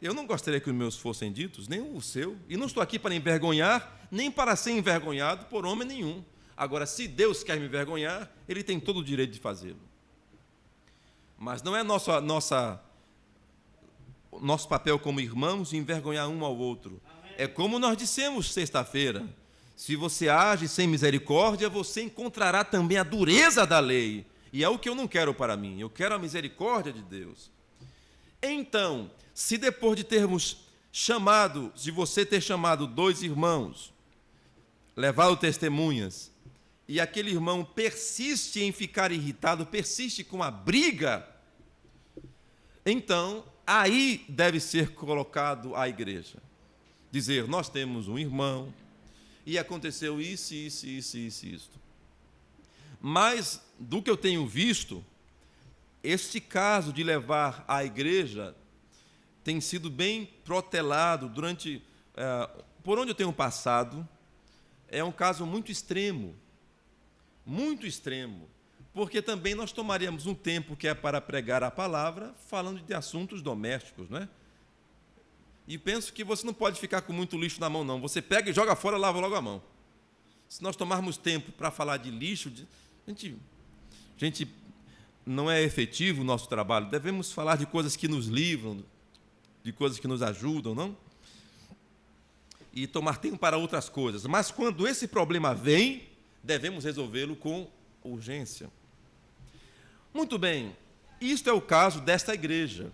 Eu não gostaria que os meus fossem ditos, nem o seu. E não estou aqui para envergonhar, nem para ser envergonhado por homem nenhum. Agora, se Deus quer me envergonhar, Ele tem todo o direito de fazê-lo. Mas não é nosso papel como irmãos envergonhar um ao outro. É como nós dissemos sexta-feira: se você age sem misericórdia, você encontrará também a dureza da lei. E é o que eu não quero para mim, eu quero a misericórdia de Deus. Então, se depois de você ter chamado 2 irmãos, levado testemunhas, e aquele irmão persiste em ficar irritado, persiste com a briga, então, aí deve ser colocado a igreja. Dizer: nós temos um irmão, e aconteceu isso. Mas, do que eu tenho visto, este caso de levar à igreja tem sido bem protelado por onde eu tenho passado. É um caso muito extremo, porque também nós tomaríamos um tempo que é para pregar a palavra, falando de assuntos domésticos, não é? E penso que você não pode ficar com muito lixo na mão, não. Você pega e joga fora, lava logo a mão. Se nós tomarmos tempo para falar de lixo, gente, não é efetivo o nosso trabalho. Devemos falar de coisas que nos livram, de coisas que nos ajudam, não? E tomar tempo para outras coisas. Mas quando esse problema vem, devemos resolvê-lo com urgência. Muito bem. Isto é o caso desta igreja,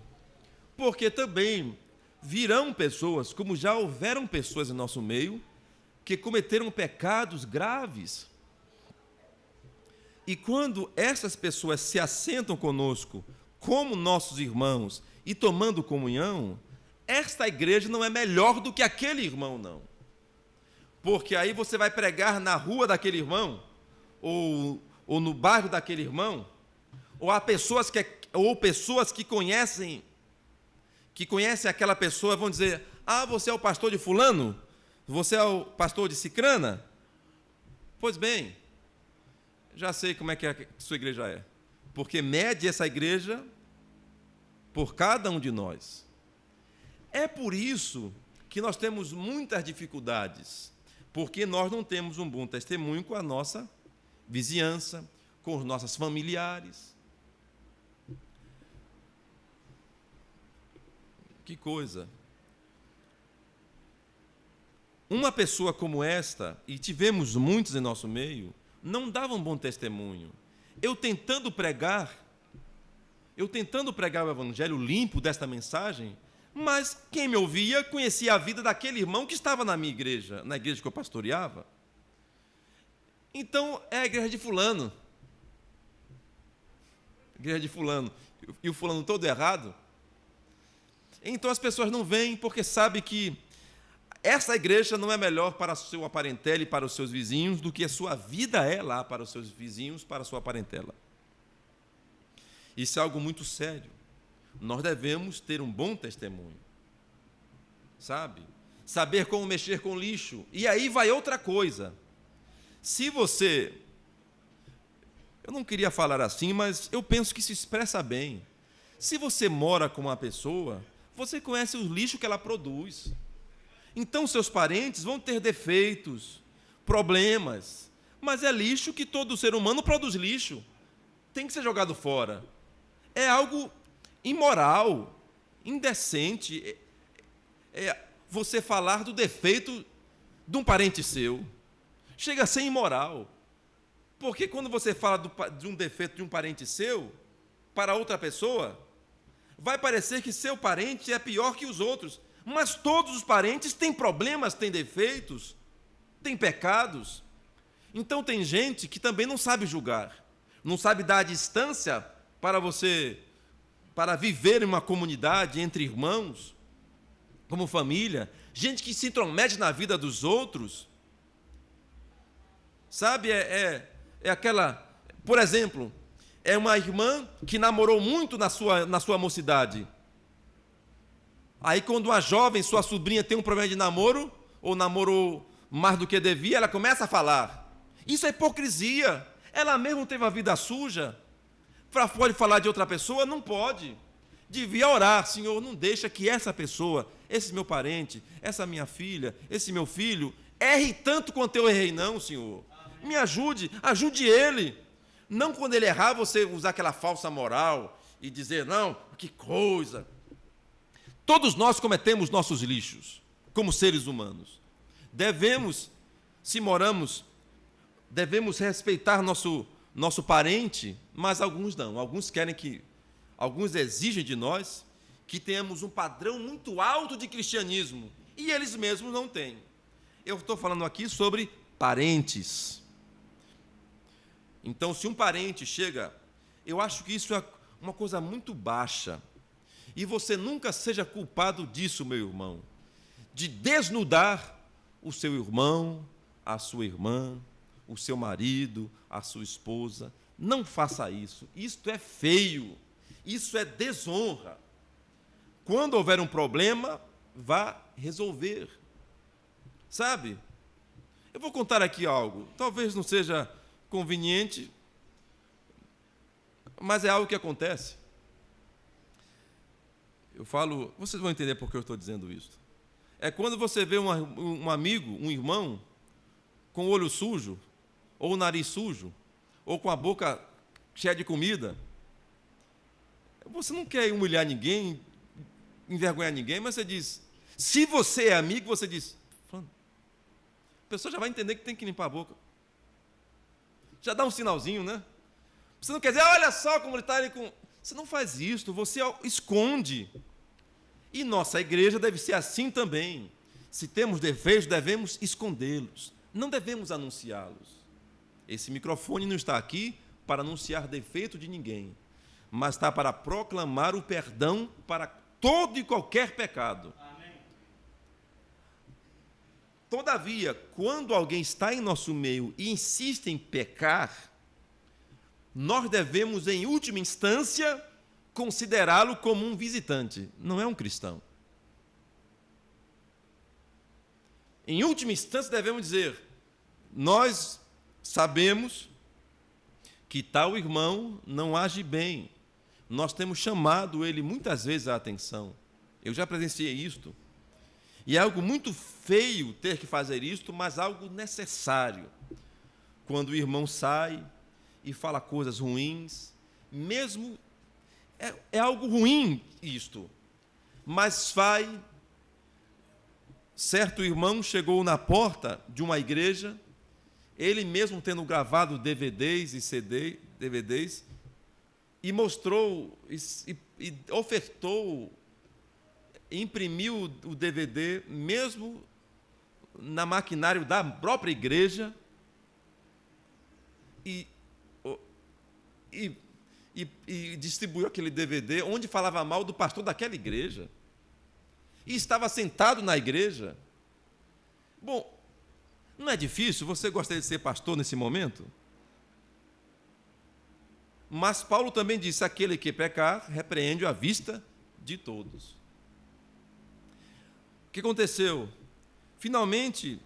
porque também virão pessoas, como já houveram pessoas em nosso meio, que cometeram pecados graves. E quando essas pessoas se assentam conosco, como nossos irmãos, e tomando comunhão, esta igreja não é melhor do que aquele irmão, não. Porque aí você vai pregar na rua daquele irmão, ou no bairro daquele irmão, ou há pessoas que conhecem aquela pessoa, vão dizer: ah, você é o pastor de fulano? Você é o pastor de cicrana? Pois bem, já sei como é que a sua igreja é, porque mede essa igreja por cada um de nós. É por isso que nós temos muitas dificuldades, porque nós não temos um bom testemunho com a nossa vizinhança, com os nossos familiares. Que coisa! Uma pessoa como esta, e tivemos muitos em nosso meio, não dava um bom testemunho. Eu tentando pregar o evangelho limpo desta mensagem, mas quem me ouvia conhecia a vida daquele irmão que estava na minha igreja, na igreja que eu pastoreava. Então, é a igreja de fulano. Igreja de fulano. E o fulano todo errado. Então as pessoas não vêm porque sabem que essa igreja não é melhor para a sua parentela e para os seus vizinhos do que a sua vida é lá para os seus vizinhos, para a sua parentela. Isso é algo muito sério. Nós devemos ter um bom testemunho, sabe? Saber como mexer com lixo. E aí vai outra coisa. Se você... Eu não queria falar assim, mas eu penso que se expressa bem. Se você mora com uma pessoa, você conhece o lixo que ela produz. Então, seus parentes vão ter defeitos, problemas, mas é lixo que todo ser humano produz lixo. Tem que ser jogado fora. É algo imoral, indecente. É você falar do defeito de um parente seu. Chega a ser imoral. Porque quando você fala de um defeito de um parente seu, para outra pessoa, vai parecer que seu parente é pior que os outros. Mas todos os parentes têm problemas, têm defeitos, têm pecados. Então tem gente que também não sabe julgar, não sabe dar a distância para viver em uma comunidade entre irmãos, como família. Gente que se intromete na vida dos outros. Sabe, é aquela, por exemplo, é uma irmã que namorou muito na sua mocidade. Aí quando uma jovem, sua sobrinha, tem um problema de namoro, ou namorou mais do que devia, ela começa a falar. Isso é hipocrisia. Ela mesmo teve a vida suja. Pode falar de outra pessoa? Não pode. Devia orar: Senhor, não deixa que essa pessoa, esse meu parente, essa minha filha, esse meu filho, erre tanto quanto eu errei, não, Senhor. Me ajude ele. Não quando ele errar, você usar aquela falsa moral e dizer: não, que coisa. Todos nós cometemos nossos lixos, como seres humanos. Se moramos, devemos respeitar nosso parente, mas alguns não. Alguns exigem de nós que tenhamos um padrão muito alto de cristianismo, e eles mesmos não têm. Eu estou falando aqui sobre parentes. Então, se um parente chega, eu acho que isso é uma coisa muito baixa. E você nunca seja culpado disso, meu irmão, de desnudar o seu irmão, a sua irmã, o seu marido, a sua esposa. Não faça isso. Isto é feio. Isso é desonra. Quando houver um problema, vá resolver. Sabe? Eu vou contar aqui algo. Talvez não seja conveniente, mas é algo que acontece. Eu falo, vocês vão entender por que eu estou dizendo isso. É quando você vê um amigo, um irmão, com o olho sujo, ou o nariz sujo, ou com a boca cheia de comida. Você não quer humilhar ninguém, envergonhar ninguém, mas você diz, se você é amigo, você diz, a pessoa já vai entender que tem que limpar a boca. Já dá um sinalzinho, né? Você não quer dizer: olha só como ele está ali com... Você não faz isso, você esconde. E nossa igreja deve ser assim também. Se temos defeitos, devemos escondê-los, não devemos anunciá-los. Esse microfone não está aqui para anunciar defeito de ninguém, mas está para proclamar o perdão para todo e qualquer pecado. Amém. Todavia, quando alguém está em nosso meio e insiste em pecar, nós devemos, em última instância, considerá-lo como um visitante, não é um cristão. Em última instância, devemos dizer: nós sabemos que tal irmão não age bem. Nós temos chamado ele muitas vezes a atenção. Eu já presenciei isto. E é algo muito feio ter que fazer isto, mas algo necessário. Quando o irmão sai e fala coisas ruins, mesmo é algo ruim isto, mas vai. Certo irmão chegou na porta de uma igreja, ele mesmo tendo gravado DVDs e DVDs, e mostrou, e ofertou, imprimiu o DVD, mesmo na maquinário da própria igreja, e distribuiu aquele DVD onde falava mal do pastor daquela igreja. E estava sentado na igreja. Bom, não é difícil? Você gostaria de ser pastor nesse momento? Mas Paulo também disse: aquele que pecar, repreende à vista de todos. O que aconteceu? Finalmente,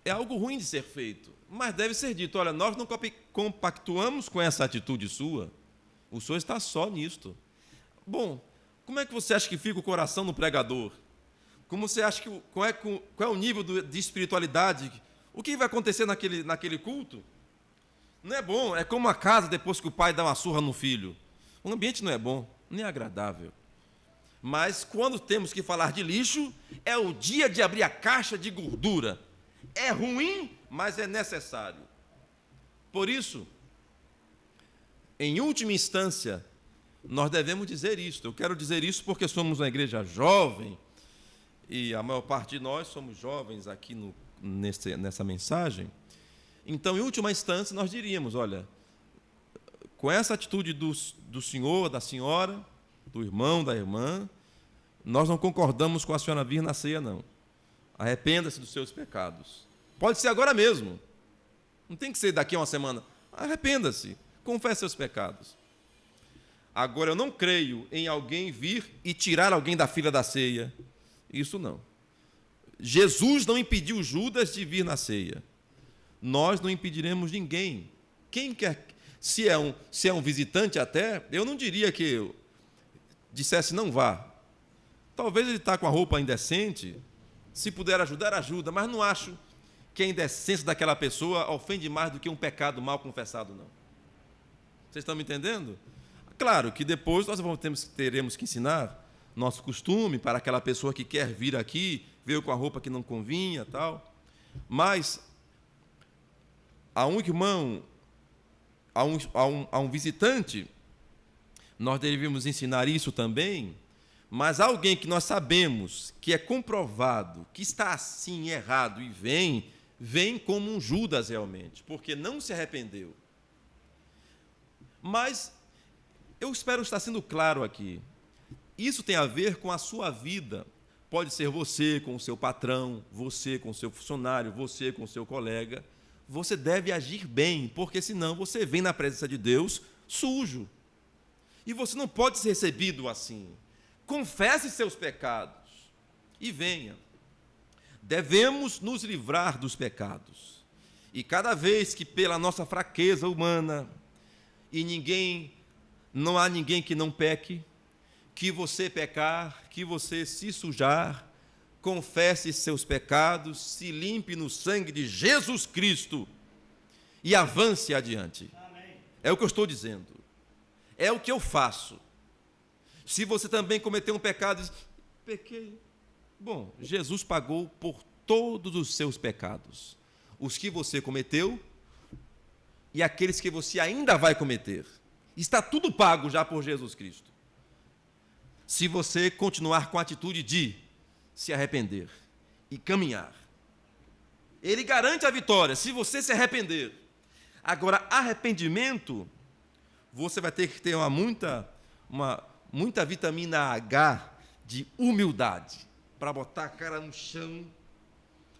é algo ruim de ser feito, mas deve ser dito: olha, nós não compactuamos com essa atitude sua, o senhor está só nisto. Bom, como é que você acha que fica o coração do pregador? Como você acha que, qual é o nível de espiritualidade? O que vai acontecer naquele culto? Não é bom, é como a casa depois que o pai dá uma surra no filho. O ambiente não é bom, nem é agradável. Mas quando temos que falar de lixo, é o dia de abrir a caixa de gordura. É ruim, mas é necessário. Por isso, em última instância, nós devemos dizer isto. Eu quero dizer isso porque somos uma igreja jovem, e a maior parte de nós somos jovens aqui nessa mensagem. Então, em última instância, nós diríamos: olha, com essa atitude do senhor, da senhora, do irmão, da irmã, nós não concordamos com a senhora vir na ceia, não. Arrependa-se dos seus pecados. Pode ser agora mesmo. Não tem que ser daqui a uma semana. Arrependa-se, confesse seus pecados. Agora, eu não creio em alguém vir e tirar alguém da fila da ceia. Isso não. Jesus não impediu Judas de vir na ceia. Nós não impediremos ninguém. Quem quer, se é um visitante até, eu não diria que eu dissesse não vá. Talvez ele está com a roupa indecente, se puder ajudar, ajuda, mas não acho que a indecência daquela pessoa ofende mais do que um pecado mal confessado, não. Vocês estão me entendendo? Claro que depois nós teremos que ensinar nosso costume para aquela pessoa que quer vir aqui, veio com a roupa que não convinha, tal. Mas a um irmão, a um visitante, nós devemos ensinar isso também, mas alguém que nós sabemos que é comprovado, que está assim errado e vem como um Judas realmente, porque não se arrependeu. Mas eu espero estar sendo claro aqui. Isso tem a ver com a sua vida. Pode ser você com o seu patrão, você com o seu funcionário, você com o seu colega. Você deve agir bem, porque senão você vem na presença de Deus sujo. E você não pode ser recebido assim. Confesse seus pecados e venha. Devemos nos livrar dos pecados. E cada vez que pela nossa fraqueza humana, não há ninguém que não peque, que você pecar, que você se sujar, confesse seus pecados, se limpe no sangue de Jesus Cristo e avance adiante. Amém. É o que eu estou dizendo. É o que eu faço. Se você também cometeu um pecado, diz: pequei. Bom, Jesus pagou por todos os seus pecados. Os que você cometeu e aqueles que você ainda vai cometer. Está tudo pago já por Jesus Cristo. Se você continuar com a atitude de se arrepender e caminhar. Ele garante a vitória, se você se arrepender. Agora, arrependimento, você vai ter que ter muita vitamina H de humildade, para botar a cara no chão,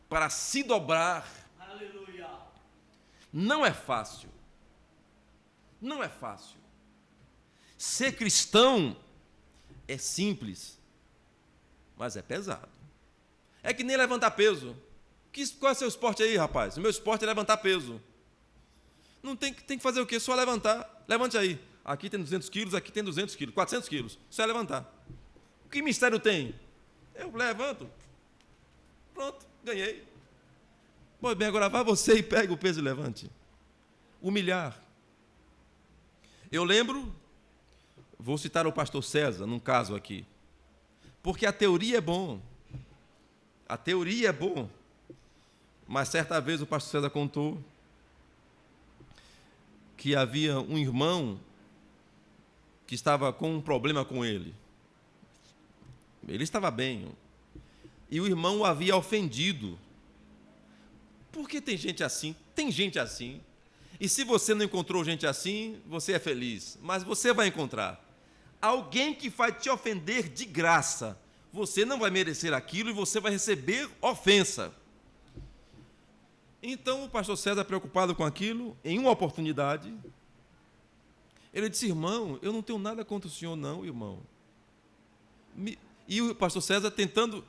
para se dobrar. Aleluia. Não é fácil. Não é fácil. Ser cristão é simples, mas é pesado. É que nem levantar peso. Qual é o seu esporte aí, rapaz? O meu esporte é levantar peso. Não tem que fazer o quê? Só levantar. Levante aí. Aqui tem 200 quilos, aqui tem 200 quilos, 400 quilos. Só é levantar. Que mistério tem? Eu levanto. Pronto, ganhei. Pois bem, agora vá você e pega o peso e levante. Humilhar. Eu lembro, vou citar o pastor César, num caso aqui. Porque a teoria é bom. A teoria é bom. Mas certa vez o pastor César contou que havia um irmão que estava com um problema com ele. Ele estava bem. E o irmão o havia ofendido. Por que tem gente assim? Tem gente assim. E se você não encontrou gente assim, você é feliz. Mas você vai encontrar. Alguém que vai te ofender de graça. Você não vai merecer aquilo e você vai receber ofensa. Então, o pastor César, preocupado com aquilo, em uma oportunidade, ele disse: irmão, eu não tenho nada contra o senhor, não, irmão. E o pastor César tentando,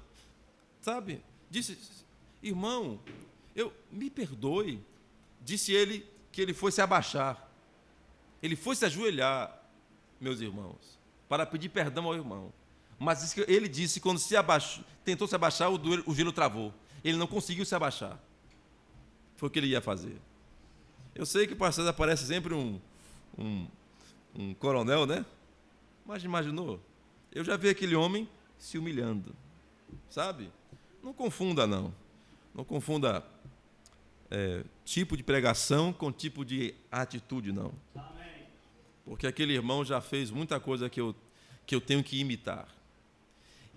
sabe, disse: irmão, me perdoe. Disse ele que ele foi se abaixar. Ele foi se ajoelhar, meus irmãos, para pedir perdão ao irmão. Mas ele disse que quando tentou se abaixar, o gelo travou. Ele não conseguiu se abaixar. Foi o que ele ia fazer. Eu sei que o pastor César parece sempre um coronel, né? Mas imaginou? Eu já vi aquele homem se humilhando, sabe? Não confunda, não. Não confunda tipo de pregação com tipo de atitude, não. Amém. Porque aquele irmão já fez muita coisa que eu tenho que imitar.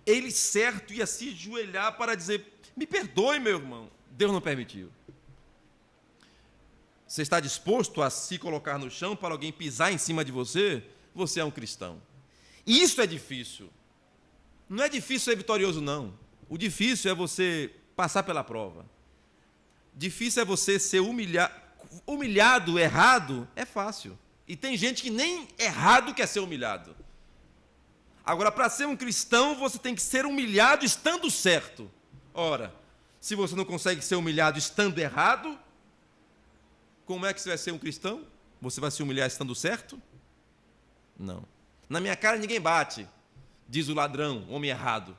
Ele, certo, ia se ajoelhar para dizer: me perdoe, meu irmão. Deus não permitiu. Você está disposto a se colocar no chão para alguém pisar em cima de você? Você é um cristão. E isso é difícil. Não é difícil ser vitorioso, não. O difícil é você passar pela prova. Difícil é você ser humilhado, errado, é fácil. E tem gente que nem errado quer ser humilhado. Agora, para ser um cristão, você tem que ser humilhado estando certo. Ora, se você não consegue ser humilhado estando errado, como é que você vai ser um cristão? Você vai se humilhar estando certo? Não. Na minha cara ninguém bate, diz o ladrão, homem errado.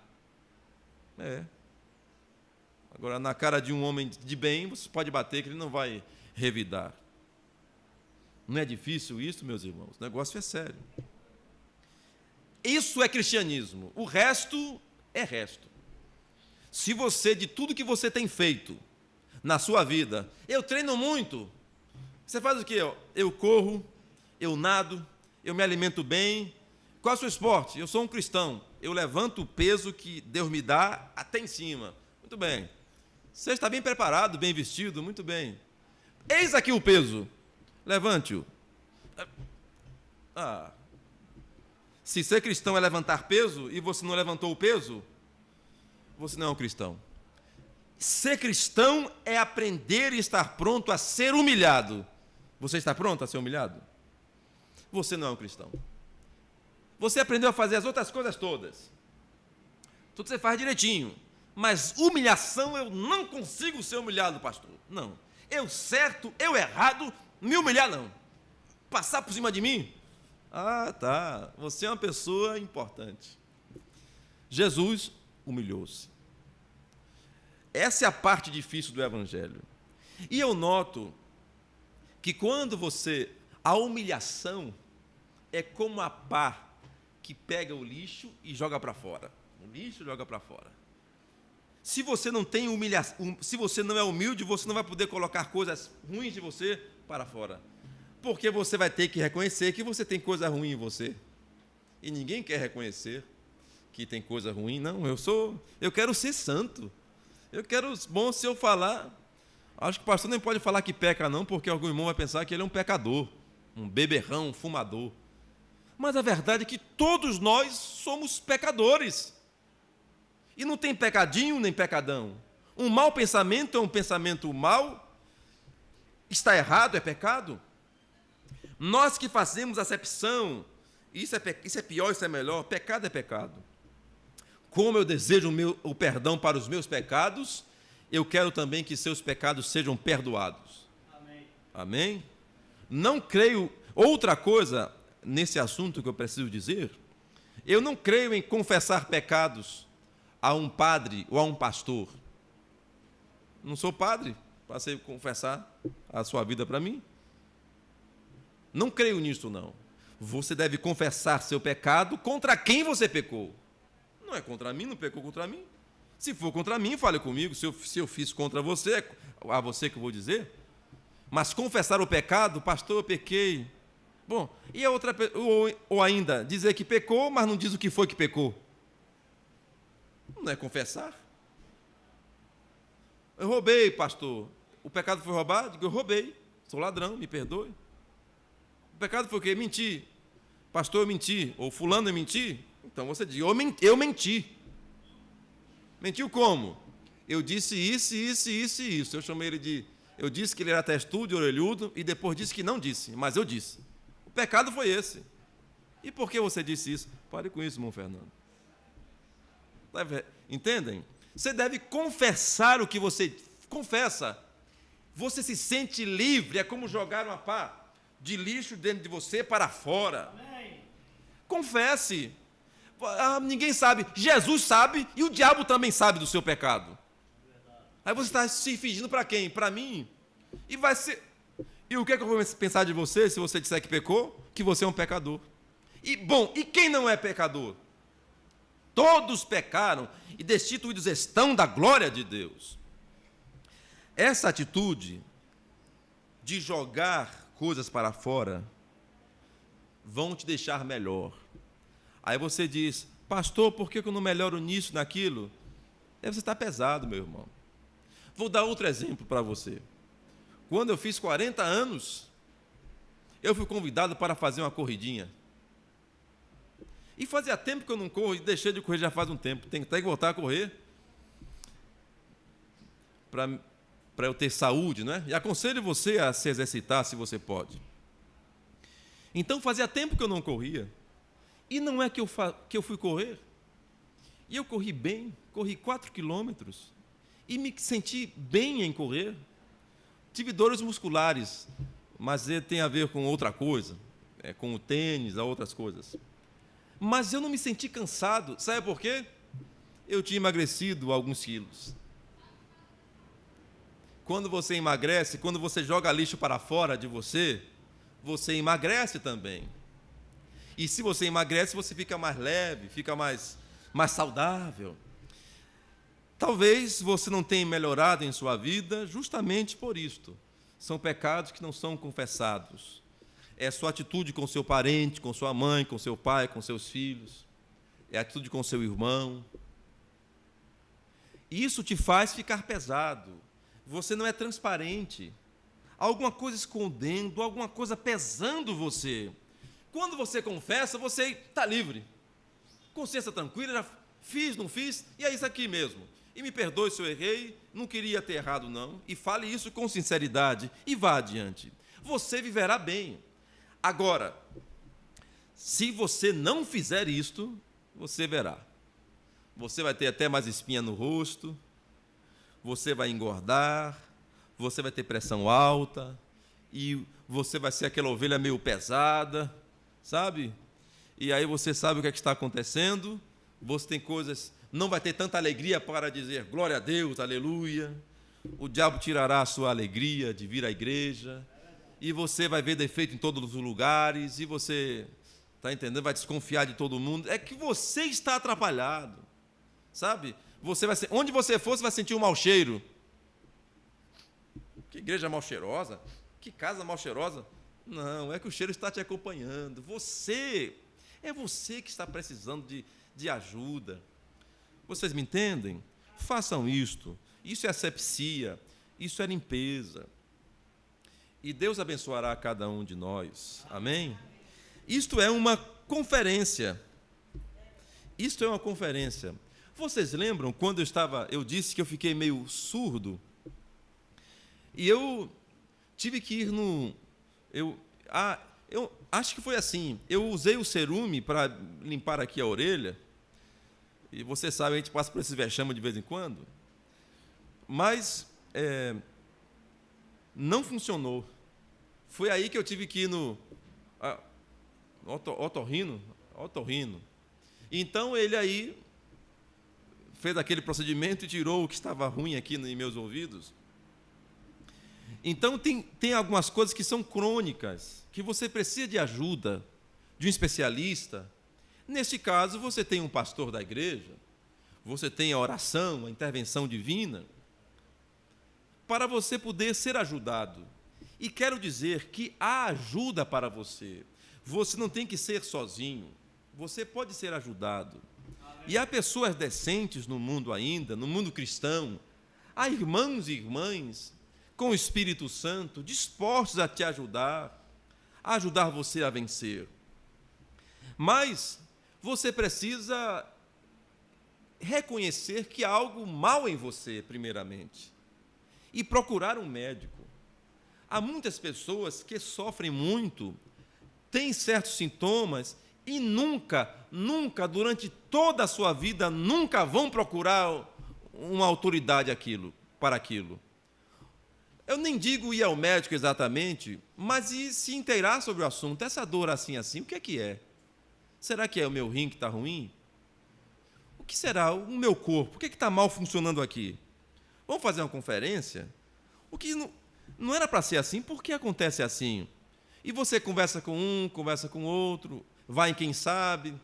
Agora, na cara de um homem de bem, você pode bater que ele não vai revidar. Não é difícil isso, meus irmãos? O negócio é sério. Isso é cristianismo. O resto é resto. Se você, de tudo que você tem feito na sua vida, eu treino muito. Você faz o quê? Eu corro, eu nado, eu me alimento bem. Qual é o seu esporte? Eu sou um cristão. Eu levanto o peso que Deus me dá até em cima. Muito bem. Você está bem preparado, bem vestido? Muito bem. Eis aqui o peso. Levante-o. Se ser cristão é levantar peso e você não levantou o peso, você não é um cristão. Ser cristão é aprender e estar pronto a ser humilhado. Você está pronto a ser humilhado? Você não é um cristão. Você aprendeu a fazer as outras coisas todas. Tudo você faz direitinho. Mas humilhação, eu não consigo ser humilhado, pastor. Não. Eu certo, eu errado, me humilhar não. Passar por cima de mim? Tá. Você é uma pessoa importante. Jesus humilhou-se. Essa é a parte difícil do Evangelho. E eu noto que quando a humilhação é como a pá que pega o lixo e joga para fora. O lixo joga para fora. Se você não tem humilhação, se você não é humilde, você não vai poder colocar coisas ruins de você para fora. Porque você vai ter que reconhecer que você tem coisa ruim em você. E ninguém quer reconhecer que tem coisa ruim. Não, eu quero ser santo. Bom, se eu falar, acho que o pastor nem pode falar que peca não, porque algum irmão vai pensar que ele é um pecador, um beberrão, um fumador. Mas a verdade é que todos nós somos pecadores. E não tem pecadinho nem pecadão. Um mau pensamento é um pensamento mau. Está errado, é pecado. Nós que fazemos acepção, isso é pior, isso é melhor, pecado é pecado. Como eu desejo o perdão para os meus pecados, eu quero também que seus pecados sejam perdoados. Amém. Amém? Não creio, outra coisa nesse assunto que eu preciso dizer, eu não creio em confessar pecados a um padre ou a um pastor. Não sou padre para você confessar a sua vida para mim. Não creio nisso, não. Você deve confessar seu pecado contra quem você pecou. Não é contra mim, não pecou contra mim. Se for contra mim, fale comigo. Se eu fiz contra você, é a você que eu vou dizer. Mas confessar o pecado, pastor, eu pequei. Bom, e a outra, ou ainda, dizer que pecou, mas não diz o que foi que pecou. Não é confessar. Eu roubei, pastor. O pecado foi roubar? Digo, eu roubei. Sou ladrão, me perdoe. O pecado foi o quê? Mentir. Pastor, eu menti. Ou fulano, eu menti. Então você diz, eu menti. Mentiu como? Eu disse isso, isso, isso e isso. Eu chamei ele de... Eu disse que ele era testudo e orelhudo e depois disse que não disse, mas eu disse. O pecado foi esse. E por que você disse isso? Pare com isso, irmão Fernando. Entendem? Você deve confessar o que você confessa. Você se sente livre, é como jogar uma pá de lixo dentro de você para fora. Amém. Confesse. Ninguém sabe, Jesus sabe e o diabo também sabe do seu pecado. Verdade. Aí você está se fingindo para quem? Para mim. E vai ser. E o que é que eu vou pensar de você se você disser que pecou? Que você é um pecador. E bom, e quem não é pecador? Todos pecaram e destituídos estão da glória de Deus. Essa atitude de jogar coisas para fora vão te deixar melhor. Aí você diz, pastor, por que eu não melhoro nisso, naquilo? Você está pesado, meu irmão. Vou dar outro exemplo para você. Quando eu fiz 40 anos, eu fui convidado para fazer uma corridinha. E fazia tempo que eu não corro, e deixei de correr já faz um tempo. Tenho até que voltar a correr para eu ter saúde, né? E aconselho você a se exercitar, se você pode. Então, fazia tempo que eu não corria. E não é que eu fui correr. E eu corri bem, corri 4 quilômetros. E me senti bem em correr. Tive dores musculares, mas tem a ver com outra coisa, com o tênis, outras coisas. Mas eu não me senti cansado. Sabe por quê? Eu tinha emagrecido alguns quilos. Quando você emagrece, quando você joga lixo para fora de você, você emagrece também. E se você emagrece, você fica mais leve, fica mais saudável. Talvez você não tenha melhorado em sua vida justamente por isto. São pecados que não são confessados. É a sua atitude com seu parente, com sua mãe, com seu pai, com seus filhos. É a atitude com seu irmão. Isso te faz ficar pesado. Você não é transparente. Há alguma coisa escondendo, alguma coisa pesando você. Quando você confessa, você está livre. Consciência tranquila, já fiz, não fiz, e é isso aqui mesmo. E me perdoe se eu errei, não queria ter errado não. E fale isso com sinceridade e vá adiante. Você viverá bem. Agora, se você não fizer isto, você verá. Você vai ter até mais espinha no rosto, você vai engordar, você vai ter pressão alta, e você vai ser aquela ovelha meio pesada, sabe? E aí você sabe o que é que está acontecendo, você tem coisas, não vai ter tanta alegria para dizer glória a Deus, aleluia. O diabo tirará a sua alegria de vir à igreja, e você vai ver defeito em todos os lugares, e você, está entendendo, vai desconfiar de todo mundo. É que você está atrapalhado, sabe? Você vai ser, onde você for, você vai sentir um mau cheiro. Que igreja mal cheirosa, que casa mal cheirosa. Não, é que o cheiro está te acompanhando. É você que está precisando de ajuda. Vocês me entendem? Façam isto. Isso é asepsia, isso é limpeza. E Deus abençoará cada um de nós. Amém? Isto é uma conferência. Isto é uma conferência. Vocês lembram quando eu disse que eu fiquei meio surdo? E eu tive que ir eu acho que foi assim. Eu usei o cerume para limpar aqui a orelha. E você sabe, a gente passa por esse vexame de vez em quando. Mas não funcionou. Foi aí que eu tive que ir no otorrino. Então ele aí fez aquele procedimento e tirou o que estava ruim aqui em meus ouvidos. Então tem algumas coisas que são crônicas, que você precisa de ajuda de um especialista. Neste caso, você tem um pastor da igreja, você tem a oração, a intervenção divina, para você poder ser ajudado. E quero dizer que há ajuda para você. Você não tem que ser sozinho. Você pode ser ajudado. E há pessoas decentes no mundo ainda, no mundo cristão. Há irmãos e irmãs com o Espírito Santo dispostos a te ajudar, a ajudar você a vencer. Mas você precisa reconhecer que há algo mal em você, primeiramente, e procurar um médico. Há muitas pessoas que sofrem muito, têm certos sintomas e nunca, durante toda a sua vida, nunca vão procurar uma autoridade para aquilo. Eu nem digo ir ao médico exatamente, mas ir se inteirar sobre o assunto. Essa dor assim, o que é? Será que é o meu rim que está ruim? O que será o meu corpo? O que está mal funcionando aqui? Vamos fazer uma conferência? O que não era para ser assim, por que acontece assim? E você conversa com um, conversa com outro, vai em quem sabe,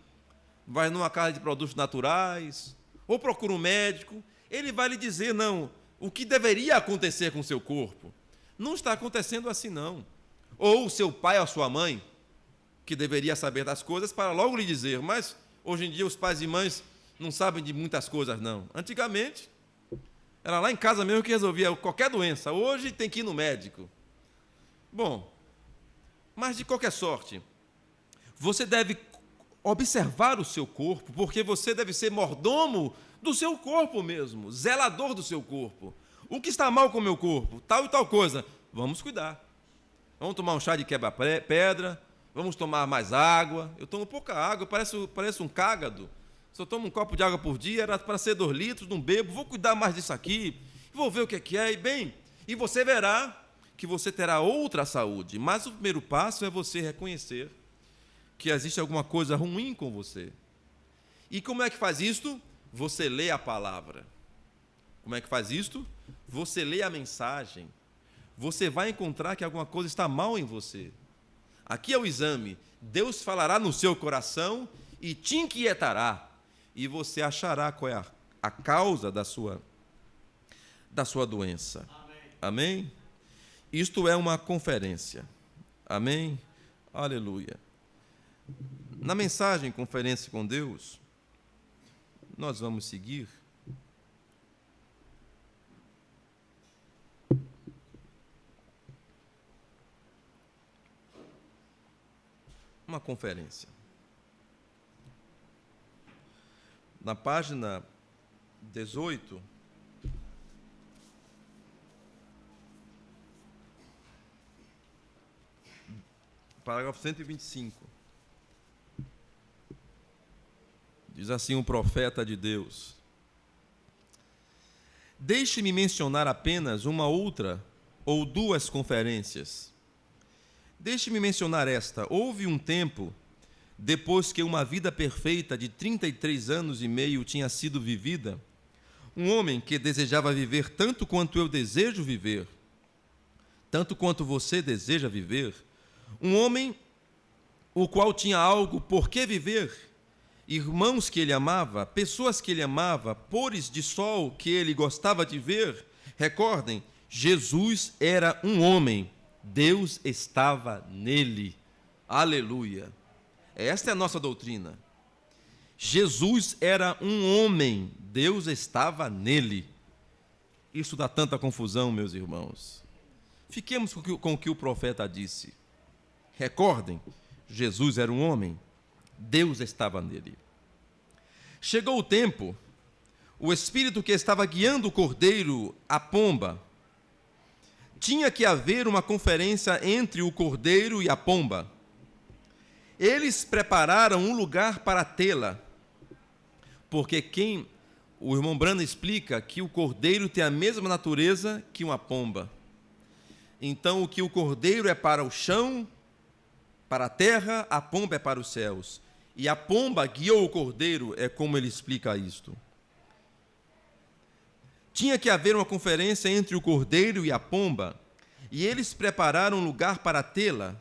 vai numa casa de produtos naturais, ou procura um médico, ele vai lhe dizer, não, o que deveria acontecer com o seu corpo. Não está acontecendo assim, não. Ou o seu pai ou a sua mãe, que deveria saber das coisas, para logo lhe dizer, mas hoje em dia os pais e mães não sabem de muitas coisas, não. Antigamente, era lá em casa mesmo que resolvia qualquer doença. Hoje tem que ir no médico. Bom, mas de qualquer sorte, você deve observar o seu corpo, porque você deve ser mordomo do seu corpo mesmo, zelador do seu corpo. O que está mal com o meu corpo? Tal e tal coisa. Vamos cuidar. Vamos tomar um chá de quebra-pedra, vamos tomar mais água. Eu tomo pouca água, parece um cágado. Se eu tomo um copo de água por dia, era para ser 2 litros, não bebo, vou cuidar mais disso aqui, vou ver o que é, e você verá que você terá outra saúde. Mas o primeiro passo é você reconhecer que existe alguma coisa ruim com você. E como é que faz isto? Você lê a palavra. Como é que faz isto? Você lê a mensagem. Você vai encontrar que alguma coisa está mal em você. Aqui é o exame. Deus falará no seu coração e te inquietará. E você achará qual é a causa da sua doença. Amém? Isto é uma conferência. Amém? Aleluia. Na mensagem Conferência com Deus, nós vamos seguir uma conferência. Na página 18, parágrafo 125. Diz assim o profeta de Deus: deixe-me mencionar apenas uma outra ou 2 conferências. Deixe-me mencionar esta. Houve um tempo, depois que uma vida perfeita de 33 anos e meio tinha sido vivida, um homem que desejava viver tanto quanto eu desejo viver, tanto quanto você deseja viver, um homem o qual tinha algo por que viver, irmãos que ele amava, pessoas que ele amava, pores de sol que ele gostava de ver. Recordem, Jesus era um homem Deus estava nele. Aleluia. Esta é a nossa doutrina. Jesus era um homem, Deus estava nele. Isso dá tanta confusão, meus irmãos. Fiquemos com o que o profeta disse. Recordem, Jesus era um homem, Deus estava nele. Chegou o tempo, o Espírito que estava guiando o cordeiro, a pomba, tinha que haver uma conferência entre o cordeiro e a pomba. Eles prepararam um lugar para tê-la, porque o irmão Branham explica que o cordeiro tem a mesma natureza que uma pomba. Então, o que o cordeiro é para o chão, para a terra, a pomba é para os céus. E a pomba guiou o cordeiro, é como ele explica isto. Tinha que haver uma conferência entre o cordeiro e a pomba, e eles prepararam um lugar para tê-la.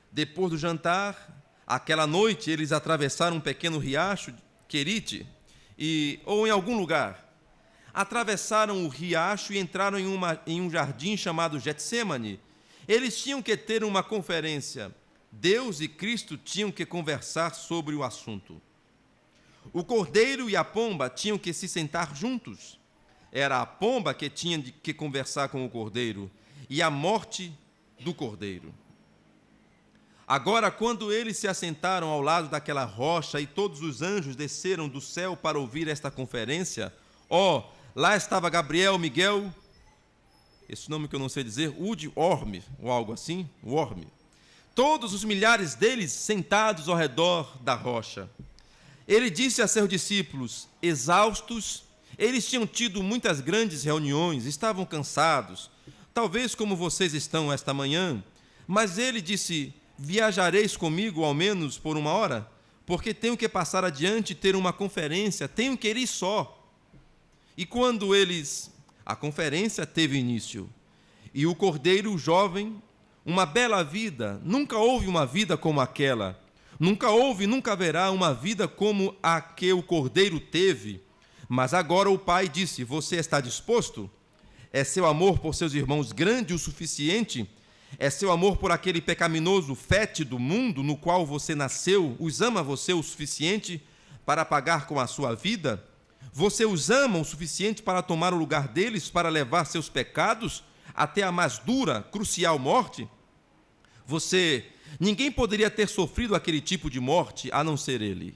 Depois do jantar, aquela noite, eles atravessaram um pequeno riacho, Querite, ou em algum lugar. Atravessaram o riacho e entraram em um jardim chamado Getsemane. Eles tinham que ter uma conferência. Deus e Cristo tinham que conversar sobre o assunto. O cordeiro e a pomba tinham que se sentar juntos. Era a pomba que tinha que conversar com o cordeiro, e a morte do cordeiro. Agora, quando eles se assentaram ao lado daquela rocha e todos os anjos desceram do céu para ouvir esta conferência, lá estava Gabriel, Miguel, esse nome que eu não sei dizer, Orme, ou algo assim, Orme. Todos os milhares deles sentados ao redor da rocha. Ele disse a seus discípulos, exaustos, eles tinham tido muitas grandes reuniões, estavam cansados, talvez como vocês estão esta manhã, mas ele disse, viajareis comigo ao menos por 1 hora? Porque tenho que passar adiante e ter uma conferência, tenho que ir só. E quando a conferência teve início, e o cordeiro jovem, uma bela vida, nunca houve uma vida como aquela, nunca houve, nunca haverá uma vida como a que o cordeiro teve, mas agora o pai disse, você está disposto? É seu amor por seus irmãos grande o suficiente? É seu amor por aquele pecaminoso fétido mundo no qual você nasceu, os ama você o suficiente para pagar com a sua vida? Você os ama o suficiente para tomar o lugar deles, para levar seus pecados até a mais dura, crucial morte? Ninguém poderia ter sofrido aquele tipo de morte a não ser ele.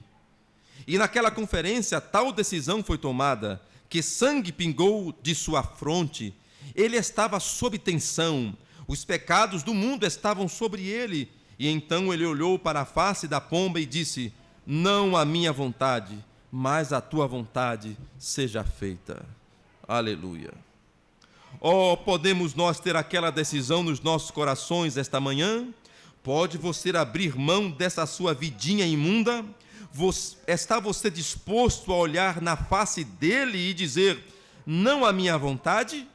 E naquela conferência, tal decisão foi tomada, que sangue pingou de sua fronte. Ele estava sob tensão, os pecados do mundo estavam sobre ele. E então ele olhou para a face da pomba e disse, não a minha vontade, mas a tua vontade seja feita. Aleluia. Podemos nós ter aquela decisão nos nossos corações esta manhã? Pode você abrir mão dessa sua vidinha imunda? Está você disposto a olhar na face dele e dizer, não a minha vontade?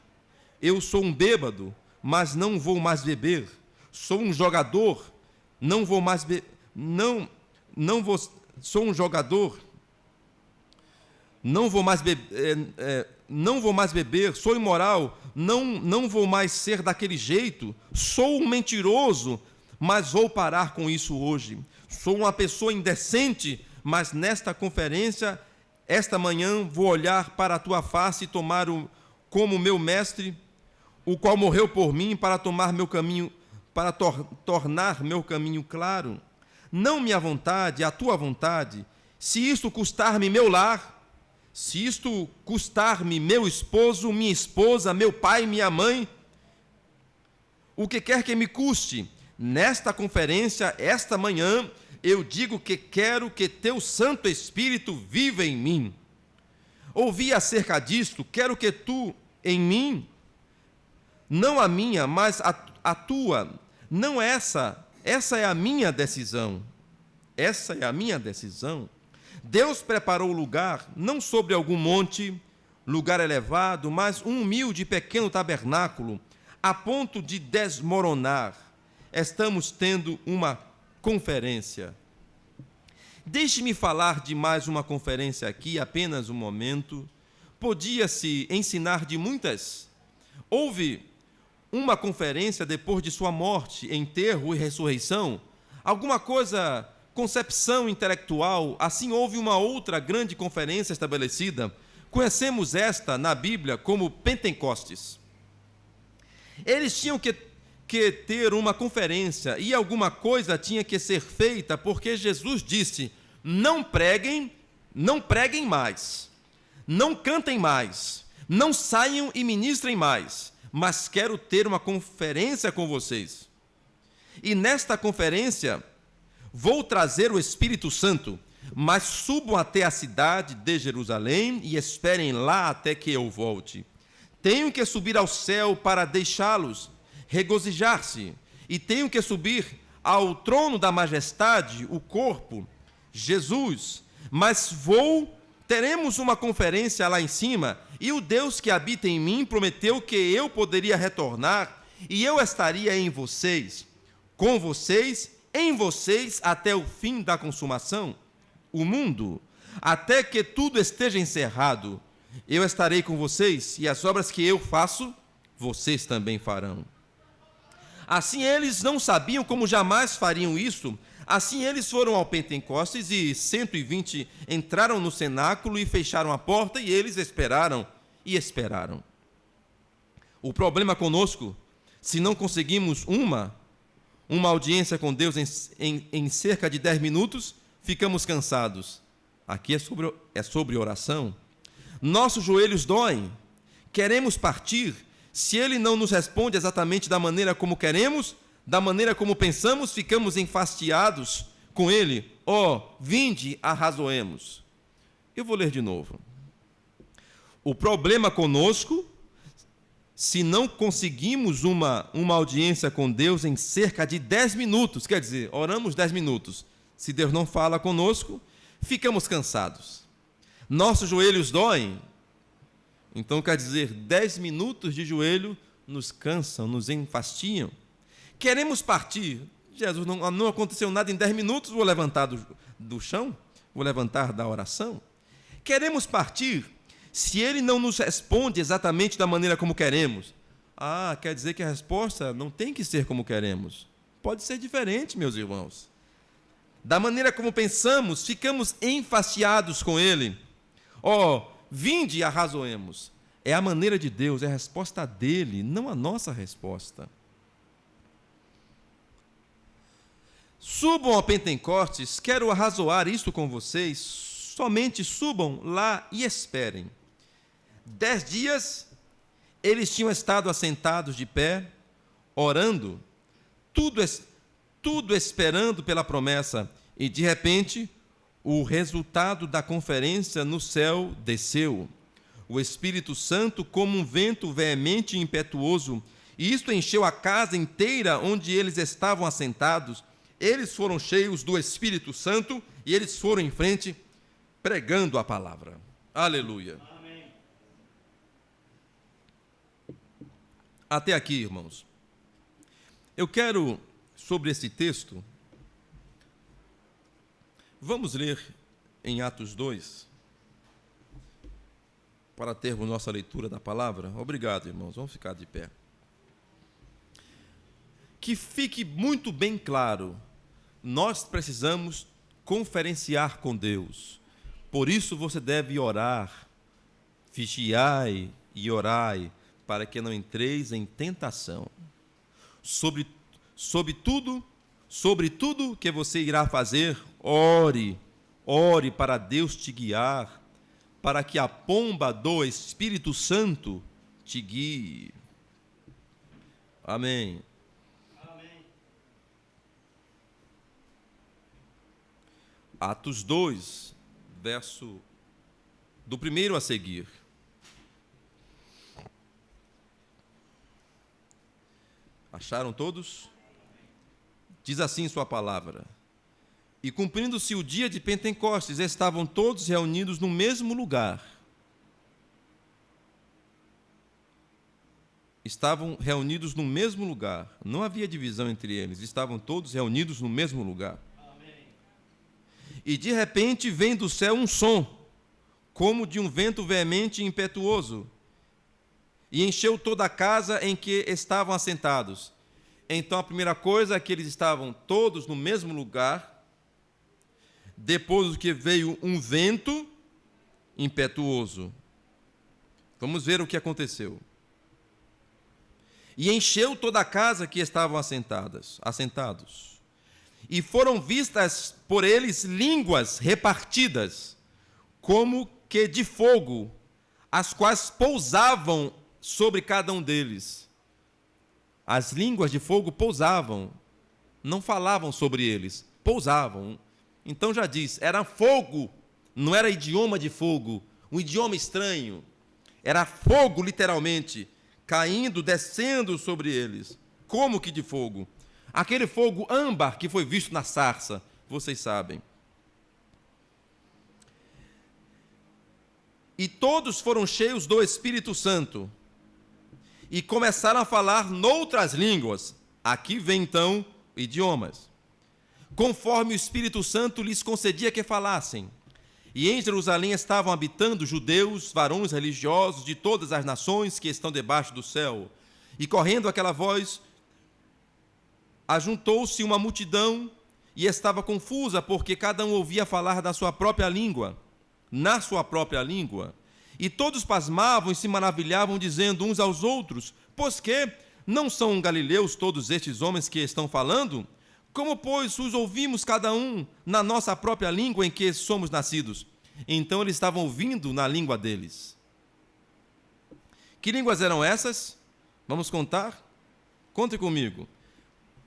Eu sou um bêbado, mas não vou mais beber. Sou um jogador, não vou mais sou um jogador, não vou mais beber, sou imoral, não vou mais ser daquele jeito, sou um mentiroso, mas vou parar com isso hoje. Sou uma pessoa indecente, mas nesta conferência, esta manhã, vou olhar para a tua face e tomar como meu mestre, o qual morreu por mim para tomar meu caminho, para tornar meu caminho claro. Não minha vontade, a tua vontade. Se isto custar-me meu lar, se isto custar-me meu esposo, minha esposa, meu pai, minha mãe, o que quer que me custe, nesta conferência, esta manhã, eu digo que quero que teu Santo Espírito viva em mim. Ouvi acerca disto, quero que tu, em mim, não a minha, mas a tua, não essa é a minha decisão. Essa é a minha decisão. Deus preparou o lugar, não sobre algum monte, lugar elevado, mas um humilde pequeno tabernáculo, a ponto de desmoronar. Estamos tendo uma conferência. Deixe-me falar de mais uma conferência aqui, apenas um momento. Podia-se ensinar de muitas. Houve uma conferência depois de sua morte, enterro e ressurreição, alguma coisa, concepção intelectual, assim houve uma outra grande conferência estabelecida. Conhecemos esta na Bíblia como Pentecostes. Eles tinham que ter uma conferência e alguma coisa tinha que ser feita, porque Jesus disse: não preguem mais, não cantem mais, não saiam e ministrem mais, mas quero ter uma conferência com vocês. E nesta conferência vou trazer o Espírito Santo, mas subam até a cidade de Jerusalém e esperem lá até que eu volte. Tenho que subir ao céu para deixá-los regozijar-se, e tenho que subir ao trono da majestade, o corpo, Jesus, mas teremos uma conferência lá em cima, e o Deus que habita em mim prometeu que eu poderia retornar, e eu estaria em vocês, com vocês, em vocês, até o fim da consumação, o mundo, até que tudo esteja encerrado. Eu estarei com vocês, e as obras que eu faço, vocês também farão. Assim eles não sabiam como jamais fariam isso. Assim eles foram ao Pentecostes e 120 entraram no cenáculo e fecharam a porta, e eles esperaram e esperaram. O problema conosco, se não conseguimos uma audiência com Deus em cerca de 10 minutos, ficamos cansados. Aqui é sobre oração. Nossos joelhos doem, queremos partir. Se Ele não nos responde exatamente da maneira como queremos, da maneira como pensamos, ficamos enfastiados com Ele. Vinde, arrazoemos. Eu vou ler de novo. O problema conosco, se não conseguimos uma audiência com Deus em cerca de 10 minutos, quer dizer, oramos 10 minutos, se Deus não fala conosco, ficamos cansados. Nossos joelhos doem. Então, quer dizer, 10 minutos de joelho nos cansam, nos enfastiam. Queremos partir. Jesus, não aconteceu nada em 10 minutos, vou levantar do chão, vou levantar da oração. Queremos partir. Se Ele não nos responde exatamente da maneira como queremos, quer dizer que a resposta não tem que ser como queremos. Pode ser diferente, meus irmãos. Da maneira como pensamos, ficamos enfastiados com Ele. Vinde e arrazoemos. É a maneira de Deus, é a resposta dele, não a nossa resposta. Subam ao Pentecostes, quero arrazoar isto com vocês, somente subam lá e esperem. 10 dias, eles tinham estado assentados de pé, orando, tudo esperando pela promessa, e de repente, o resultado da conferência no céu desceu. O Espírito Santo, como um vento veemente e impetuoso, e isto encheu a casa inteira onde eles estavam assentados. Eles foram cheios do Espírito Santo e eles foram em frente pregando a palavra. Aleluia. Amém. Até aqui, irmãos. Eu quero, sobre esse texto, vamos ler em Atos 2, para termos nossa leitura da palavra. Obrigado, irmãos. Vamos ficar de pé. Que fique muito bem claro, nós precisamos conferenciar com Deus. Por isso você deve orar, vigiai e orai, para que não entreis em tentação. Sobre tudo que você irá fazer, ore para Deus te guiar, para que a pomba do Espírito Santo te guie. Amém. Amém. Atos 2, verso do 1 a seguir. Acharam todos? Diz assim sua palavra: e cumprindo-se o dia de Pentecostes, estavam todos reunidos no mesmo lugar. Estavam reunidos no mesmo lugar. Não havia divisão entre eles. Estavam todos reunidos no mesmo lugar. Amém. E de repente vem do céu um som, como de um vento veemente e impetuoso. e encheu toda a casa em que estavam assentados. Então a primeira coisa é que eles estavam todos no mesmo lugar, depois que veio um vento impetuoso. Vamos ver o que aconteceu. E encheu toda a casa que estavam assentados. E foram vistas por eles línguas repartidas, como que de fogo, as quais pousavam sobre cada um deles. As línguas de fogo pousavam, não falavam sobre eles, pousavam. Então já diz, era fogo, não era idioma de fogo, um idioma estranho. Era fogo, literalmente, caindo, descendo sobre eles. Como que de fogo? Aquele fogo âmbar que foi visto na sarça, vocês sabem. E todos foram cheios do Espírito Santo e começaram a falar noutras línguas. Aqui vem então idiomas, conforme o Espírito Santo lhes concedia que falassem. E em Jerusalém estavam habitando judeus, varões religiosos de todas as nações que estão debaixo do céu. E correndo aquela voz, ajuntou-se uma multidão e estava confusa, porque cada um ouvia falar da sua própria língua, na sua própria língua. E todos pasmavam e se maravilhavam, dizendo uns aos outros: pois que não são galileus todos estes homens que estão falando? Como, pois, os ouvimos cada um na nossa própria língua em que somos nascidos? Então eles estavam ouvindo na língua deles. Que línguas eram essas? Vamos contar? Conte comigo.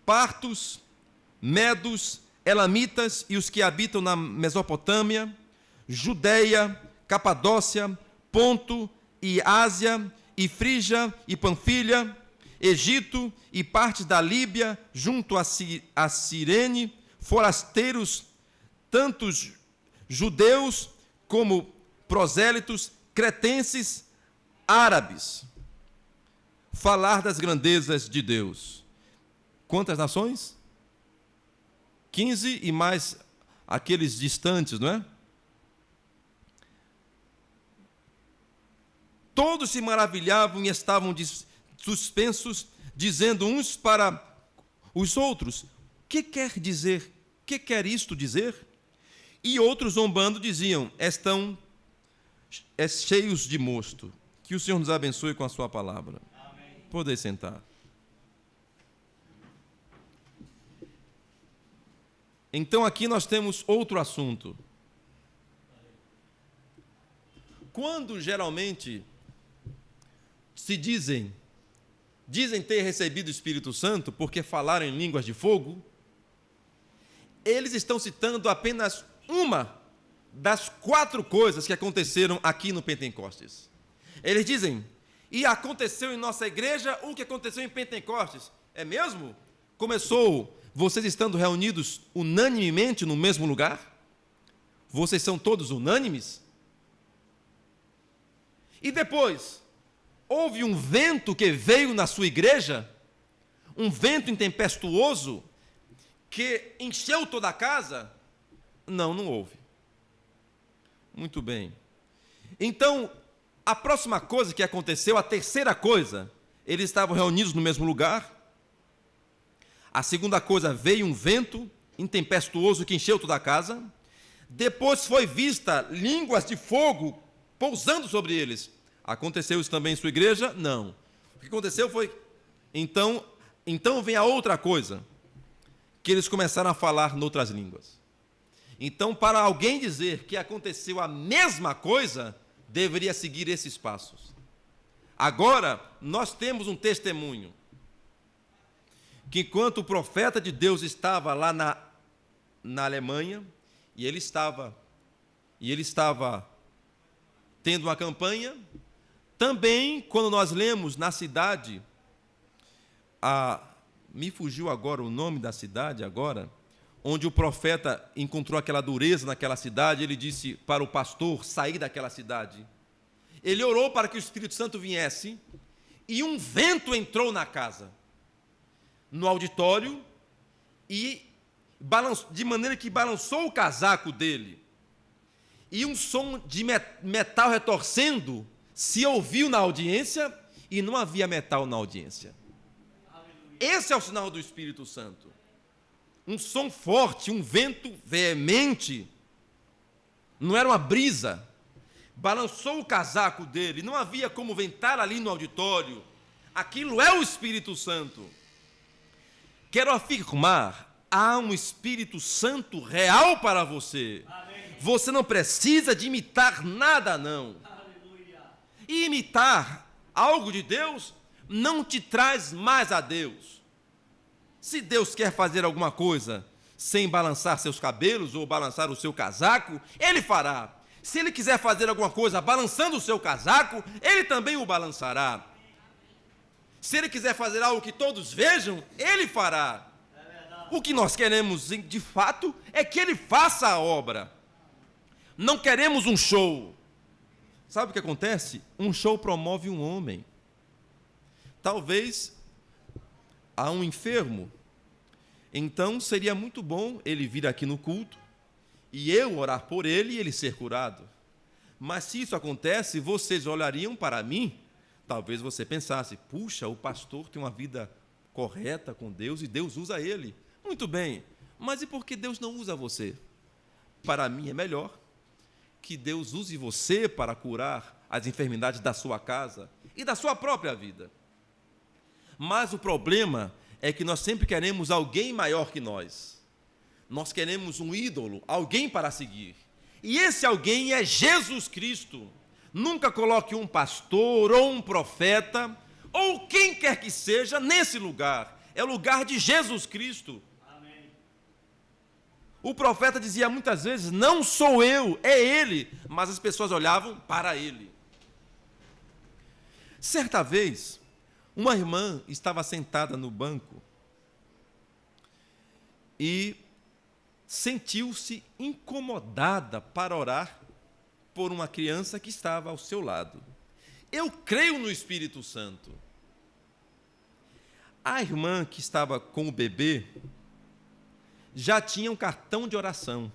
Partos, medos, elamitas e os que habitam na Mesopotâmia, Judeia, Capadócia, Ponto e Ásia, e Frígia e Panfilha, Egito e partes da Líbia, junto a Cirene, forasteiros, tantos judeus como prosélitos, cretenses, árabes. Falar das grandezas de Deus. Quantas nações? 15 e mais aqueles distantes, não é? Todos se maravilhavam e estavam suspensos, dizendo uns para os outros: que quer dizer? Que quer isto dizer? E outros, zombando, diziam: estão cheios de mosto. Que o Senhor nos abençoe com a sua palavra. Amém. Podem sentar. Então aqui nós temos outro assunto. Quando geralmente se dizem ter recebido o Espírito Santo porque falaram em línguas de fogo, eles estão citando apenas uma das 4 coisas que aconteceram aqui no Pentecostes. Eles dizem: e aconteceu em nossa igreja o que aconteceu em Pentecostes. É mesmo? Começou vocês estando reunidos unanimemente no mesmo lugar? Vocês são todos unânimes? E depois, houve um vento que veio na sua igreja, um vento intempestuoso, que encheu toda a casa? Não, não houve. Muito bem. Então, a próxima coisa que aconteceu, a terceira coisa, eles estavam reunidos no mesmo lugar. A segunda coisa, veio um vento intempestuoso que encheu toda a casa. Depois foi vista línguas de fogo pousando sobre eles. Aconteceu isso também em sua igreja? Não. O que aconteceu foi... Então vem a outra coisa, que eles começaram a falar noutras línguas. Então, para alguém dizer que aconteceu a mesma coisa, deveria seguir esses passos. Agora, nós temos um testemunho, que enquanto o profeta de Deus estava lá na Alemanha, e ele estava tendo uma campanha, também, quando nós lemos na cidade, me fugiu agora o nome da cidade agora, onde o profeta encontrou aquela dureza naquela cidade, ele disse para o pastor sair daquela cidade. Ele orou para que o Espírito Santo viesse, e um vento entrou na casa, no auditório, e de maneira que balançou o casaco dele, e um som de metal retorcendo se ouviu na audiência, e não havia metal na audiência. Esse é o sinal do Espírito Santo. Um som forte, um vento veemente, não era uma brisa, balançou o casaco dele, não havia como ventar ali no auditório. Aquilo é o Espírito Santo. Quero afirmar, há um Espírito Santo real para você. Amém. Você não precisa de imitar nada, não. Aleluia. E imitar algo de Deus não te traz mais a Deus. Se Deus quer fazer alguma coisa sem balançar seus cabelos ou balançar o seu casaco, Ele fará. Se Ele quiser fazer alguma coisa balançando o seu casaco, Ele também o balançará. Se Ele quiser fazer algo que todos vejam, Ele fará. O que nós queremos, de fato, é que Ele faça a obra. Não queremos um show. Sabe o que acontece? Um show promove um homem. Talvez há um enfermo. Então seria muito bom ele vir aqui no culto e eu orar por ele e ele ser curado. Mas se isso acontece, vocês olhariam para mim. Talvez você pensasse, puxa, o pastor tem uma vida correta com Deus e Deus usa ele. Muito bem, mas e por que Deus não usa você? Para mim é melhor que Deus use você para curar as enfermidades da sua casa e da sua própria vida. Mas o problema é que nós sempre queremos alguém maior que nós. Nós queremos um ídolo, alguém para seguir. E esse alguém é Jesus Cristo. Nunca coloque um pastor ou um profeta, ou quem quer que seja, nesse lugar. É o lugar de Jesus Cristo. Amém. O profeta dizia muitas vezes, não sou eu, é ele. Mas as pessoas olhavam para ele. Certa vez, uma irmã estava sentada no banco e sentiu-se incomodada para orar por uma criança que estava ao seu lado. Eu creio no Espírito Santo. A irmã que estava com o bebê já tinha um cartão de oração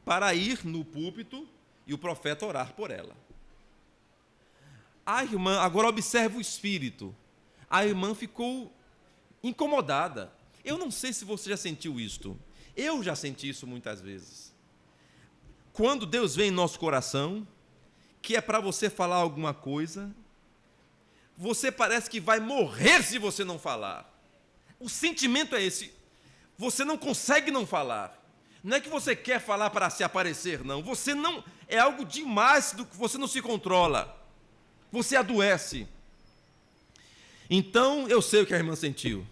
para ir no púlpito e o profeta orar por ela. A irmã, agora observe o espírito. A irmã ficou incomodada. Eu não sei se você já sentiu isto. Eu já senti isso muitas vezes. Quando Deus vem em nosso coração, que é para você falar alguma coisa, você parece que vai morrer se você não falar. O sentimento é esse. Você não consegue não falar. Não é que você quer falar para se aparecer, não. Você não, é algo demais do que você não se controla. Você adoece. Então, eu sei o que a irmã sentiu.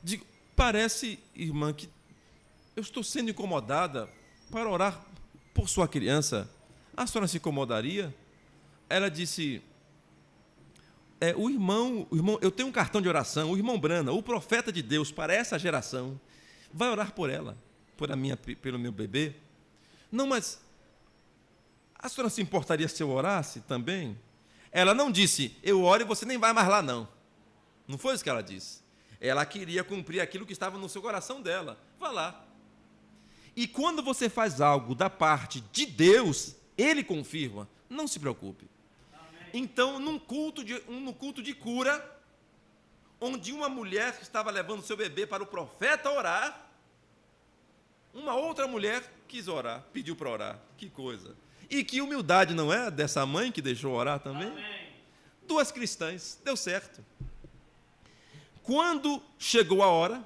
Digo, parece, irmã, que eu estou sendo incomodada para orar por sua criança. A senhora se incomodaria? Ela disse, o irmão, eu tenho um cartão de oração, o irmão Brana, o profeta de Deus para essa geração, vai orar por ela, pelo meu bebê. Não, mas a senhora se importaria se eu orasse também? Ela não disse, eu oro e você nem vai mais lá, não. Não foi isso que ela disse. Ela queria cumprir aquilo que estava no seu coração dela. Vá lá. E quando você faz algo da parte de Deus, Ele confirma. Não se preocupe. Amém. Então, no culto de cura, onde uma mulher estava levando seu bebê para o profeta orar, uma outra mulher quis orar, pediu para orar. Que coisa. E que humildade, não é? Dessa mãe que deixou orar também. Amém. Duas cristãs, deu certo. Quando chegou a hora,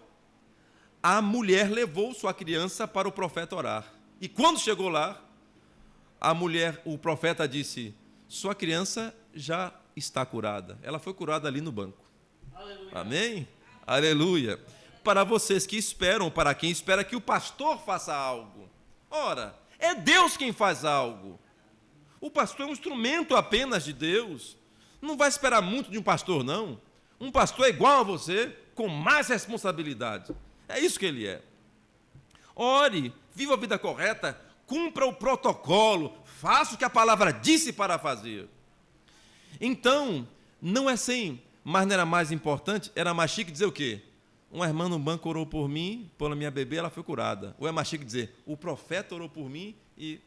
a mulher levou sua criança para o profeta orar. E quando chegou lá, o profeta disse, sua criança já está curada. Ela foi curada ali no banco. Aleluia. Amém? Aleluia. Para vocês que esperam, para quem espera que o pastor faça algo. Ora, é Deus quem faz algo. O pastor é um instrumento apenas de Deus. Não vai esperar muito de um pastor, não. Um pastor é igual a você, com mais responsabilidade. É isso que ele é. Ore, viva a vida correta, cumpra o protocolo, faça o que a palavra disse para fazer. Então, não é assim, mas não era mais importante, era mais chique dizer o quê? Uma irmã no banco orou por mim, pela minha bebê, ela foi curada. Ou é mais chique dizer, o profeta orou por mim e...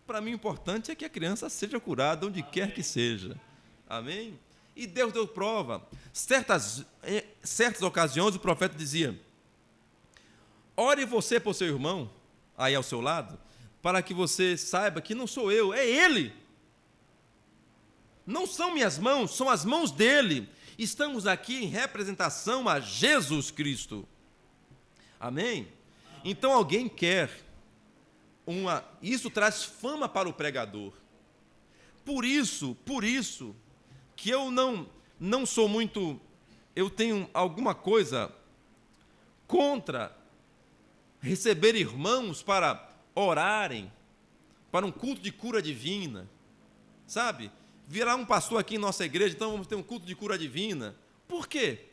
Para mim, o importante é que a criança seja curada onde quer que seja. Amém? E Deus deu prova. Certas ocasiões o profeta dizia: ore você por seu irmão, aí ao seu lado, para que você saiba que não sou eu, é ele. Não são minhas mãos, são as mãos dele. Estamos aqui em representação a Jesus Cristo. Amém? Então alguém quer isso traz fama para o pregador. Por isso que eu não sou muito, eu tenho alguma coisa contra receber irmãos para orarem, para um culto de cura divina, sabe? Virá um pastor aqui em nossa igreja, então vamos ter um culto de cura divina. Por quê?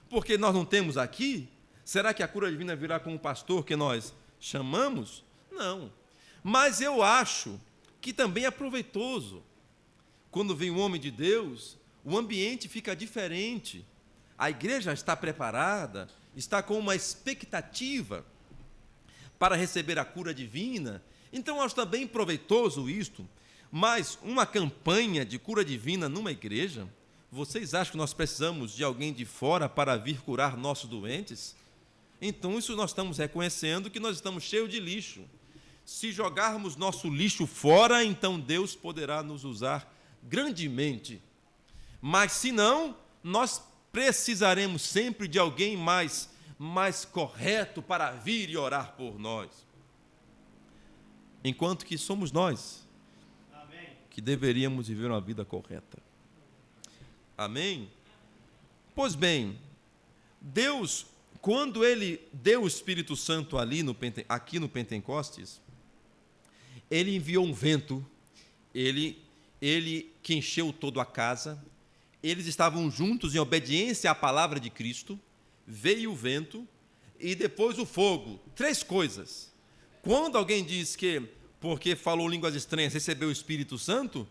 Porque nós não temos aqui? Será que a cura divina virá com o pastor que nós chamamos? Não. Mas eu acho que também é proveitoso. Quando vem um homem de Deus, o ambiente fica diferente. A igreja está preparada, está com uma expectativa para receber a cura divina. Então, eu acho também proveitoso isto. Mas uma campanha de cura divina numa igreja, vocês acham que nós precisamos de alguém de fora para vir curar nossos doentes? Então, isso nós estamos reconhecendo que nós estamos cheios de lixo. Se jogarmos nosso lixo fora, então Deus poderá nos usar grandemente. Mas, se não, nós precisaremos sempre de alguém mais correto para vir e orar por nós. Enquanto que somos nós que deveríamos viver uma vida correta. Amém? Pois bem, Deus, quando Ele deu o Espírito Santo aqui no Pentecostes, Ele enviou um vento, Ele que encheu toda a casa, eles estavam juntos em obediência à palavra de Cristo, veio o vento e depois o fogo. 3 coisas. Quando alguém diz que porque falou línguas estranhas, recebeu o Espírito Santo,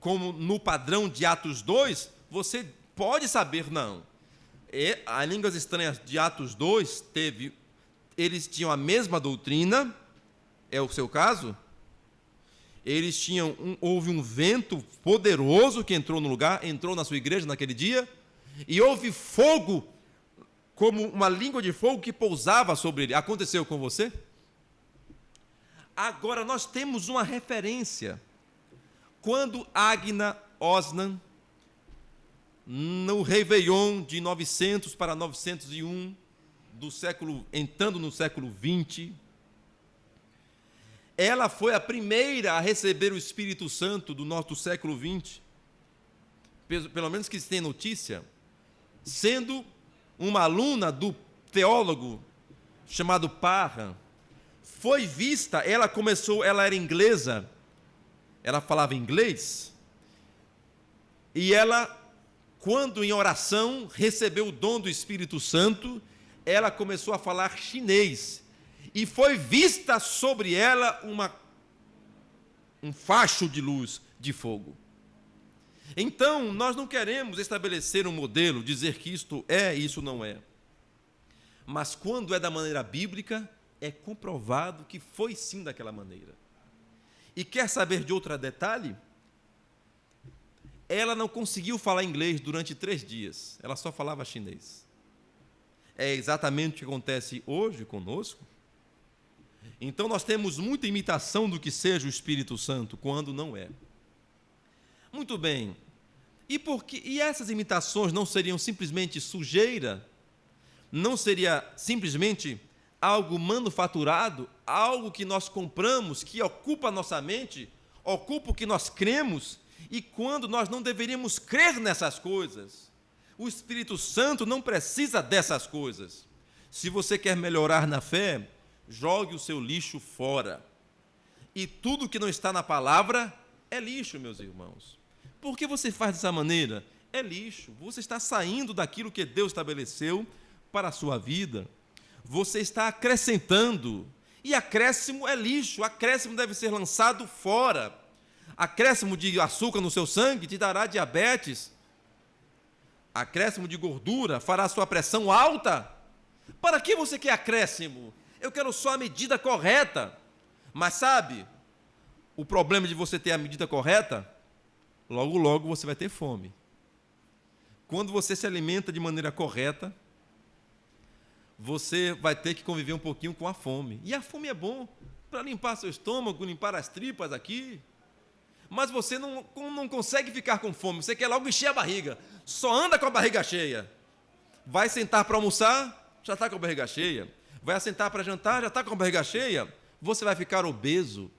como no padrão de Atos 2, você pode saber, não. As línguas estranhas de Atos 2, eles tinham a mesma doutrina, é o seu caso? Houve um vento poderoso que entrou no lugar, entrou na sua igreja naquele dia, e houve fogo, como uma língua de fogo que pousava sobre ele. Aconteceu com você? Agora, nós temos uma referência. Quando Agna Osnan, no Réveillon de 900 para 901, entrando no século 20, ela foi a primeira a receber o Espírito Santo do nosso século 20, pelo menos que se tem notícia, sendo uma aluna do teólogo chamado Parham. Foi vista, ela era inglesa, ela falava inglês, e ela, quando em oração recebeu o dom do Espírito Santo, ela começou a falar chinês, e foi vista sobre ela um facho de luz, de fogo. Então, nós não queremos estabelecer um modelo, dizer que isto é e isso não é. Mas quando é da maneira bíblica, é comprovado que foi sim daquela maneira. E quer saber de outro detalhe? Ela não conseguiu falar inglês durante 3 dias, ela só falava chinês. É exatamente o que acontece hoje conosco. Então nós temos muita imitação do que seja o Espírito Santo, quando não é. Muito bem. E essas imitações não seriam simplesmente sujeira? Não seria simplesmente algo manufaturado, algo que nós compramos, que ocupa a nossa mente, ocupa o que nós cremos, e quando nós não deveríamos crer nessas coisas? O Espírito Santo não precisa dessas coisas. Se você quer melhorar na fé, jogue o seu lixo fora. E tudo que não está na palavra é lixo, meus irmãos. Por que você faz dessa maneira? É lixo. Você está saindo daquilo que Deus estabeleceu para a sua vida. Você está acrescentando, e acréscimo é lixo, acréscimo deve ser lançado fora. Acréscimo de açúcar no seu sangue te dará diabetes, acréscimo de gordura fará sua pressão alta. Para que você quer acréscimo? Eu quero só a medida correta. Mas sabe, o problema de você ter a medida correta, logo logo você vai ter fome. quando você se alimenta de maneira correta, você vai ter que conviver um pouquinho com a fome. E a fome é bom para limpar seu estômago, limpar as tripas aqui. Mas você não consegue ficar com fome, você quer logo encher a barriga. Só anda com a barriga cheia. Vai sentar para almoçar, já está com a barriga cheia. Vai sentar para jantar, já está com a barriga cheia. Você vai ficar obeso.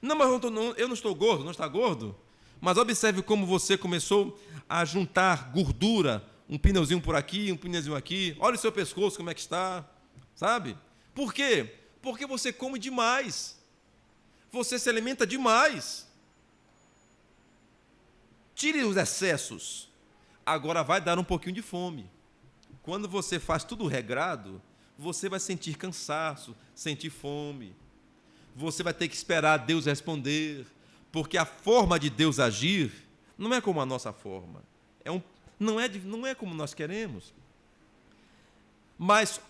Não, mas eu não estou gordo, não está gordo? Mas observe como você começou a juntar gordura, um pneuzinho por aqui, um pneuzinho aqui. Olha o seu pescoço, como é que está, sabe? Por quê? Porque você come demais. Você se alimenta demais. Tire os excessos. Agora vai dar um pouquinho de fome. Quando você faz tudo regrado, você vai sentir cansaço, sentir fome. Você vai ter que esperar Deus responder, porque a forma de Deus agir não é como a nossa forma. Não é como nós queremos. Mas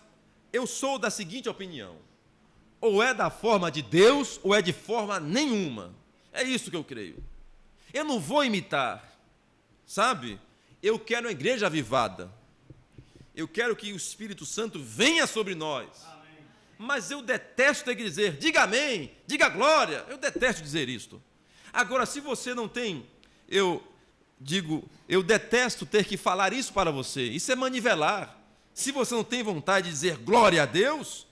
eu sou da seguinte opinião: ou é da forma de Deus, ou é de forma nenhuma. É isso que eu creio. Eu não vou imitar, sabe? Eu quero uma igreja avivada. Eu quero que o Espírito Santo venha sobre nós. Amém. Mas eu detesto ter que dizer, diga amém, diga glória. Eu detesto dizer isto. Agora, se você não tem, eu detesto ter que falar isso para você. Isso é manivelar. Se você não tem vontade de dizer glória a Deus,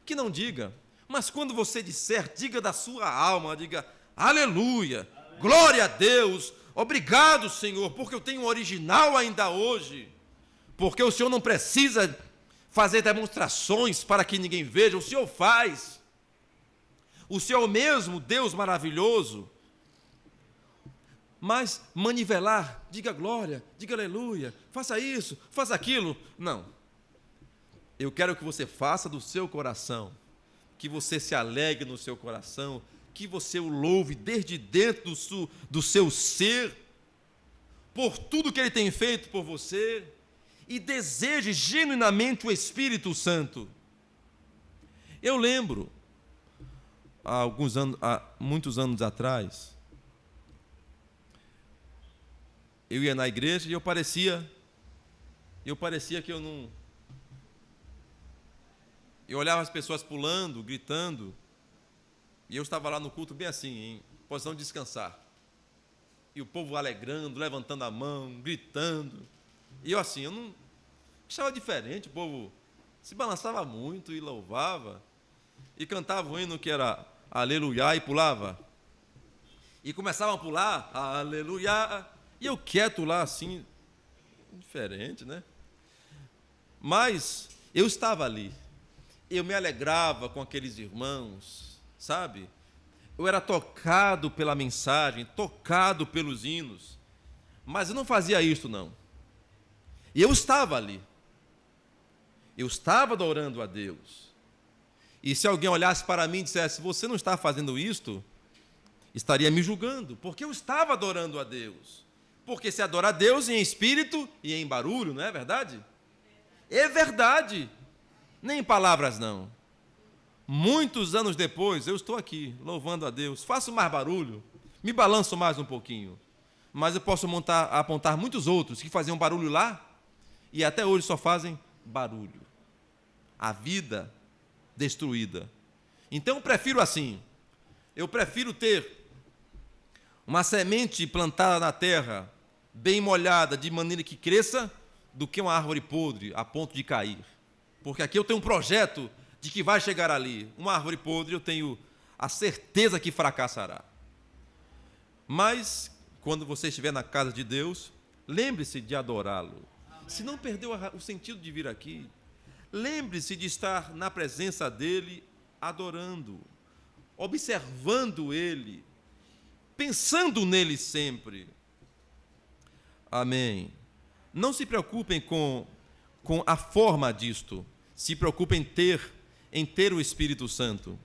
que não diga. Mas quando você disser, diga da sua alma, diga aleluia, glória a Deus, obrigado, Senhor, porque eu tenho um original ainda hoje. Porque o Senhor não precisa fazer demonstrações para que ninguém veja, o Senhor faz. O Senhor é o mesmo Deus maravilhoso. Mas manivelar, diga glória, diga aleluia, faça isso, faça aquilo. Não. Eu quero que você faça do seu coração, que você se alegre no seu coração, que você o louve desde dentro do seu ser, por tudo que Ele tem feito por você, e deseje genuinamente o Espírito Santo. Eu lembro, há muitos anos atrás, eu ia na igreja e eu parecia que eu não... Eu olhava as pessoas pulando, gritando, e eu estava lá no culto bem assim, em posição de descansar. E o povo alegrando, levantando a mão, gritando. E eu assim, eu não achava diferente, o povo se balançava muito e louvava, e cantava um hino que era aleluia, e pulava. E começavam a pular, aleluia, e eu quieto lá assim, diferente, né? Mas eu estava ali, eu me alegrava com aqueles irmãos, sabe? Eu era tocado pela mensagem, tocado pelos hinos, mas eu não fazia isso, não. E eu estava ali, eu estava adorando a Deus. E se alguém olhasse para mim e dissesse, você não está fazendo isto, estaria me julgando, porque eu estava adorando a Deus. Porque se adora a Deus em espírito e em barulho, não é verdade? É verdade, nem em palavras não. Muitos anos depois, eu estou aqui, louvando a Deus, faço mais barulho, me balanço mais um pouquinho, mas eu posso apontar muitos outros que faziam barulho lá, e até hoje só fazem barulho. A vida destruída. Então eu prefiro assim, eu prefiro ter uma semente plantada na terra, bem molhada, de maneira que cresça, do que uma árvore podre, a ponto de cair. Porque aqui eu tenho um projeto de que vai chegar ali. Uma árvore podre, eu tenho a certeza que fracassará. Mas, quando você estiver na casa de Deus, lembre-se de adorá-lo. Se não perdeu o sentido de vir aqui, lembre-se de estar na presença dEle, adorando, observando Ele, pensando nele sempre. Amém. Não se preocupem com a forma disto, se preocupem em ter o Espírito Santo.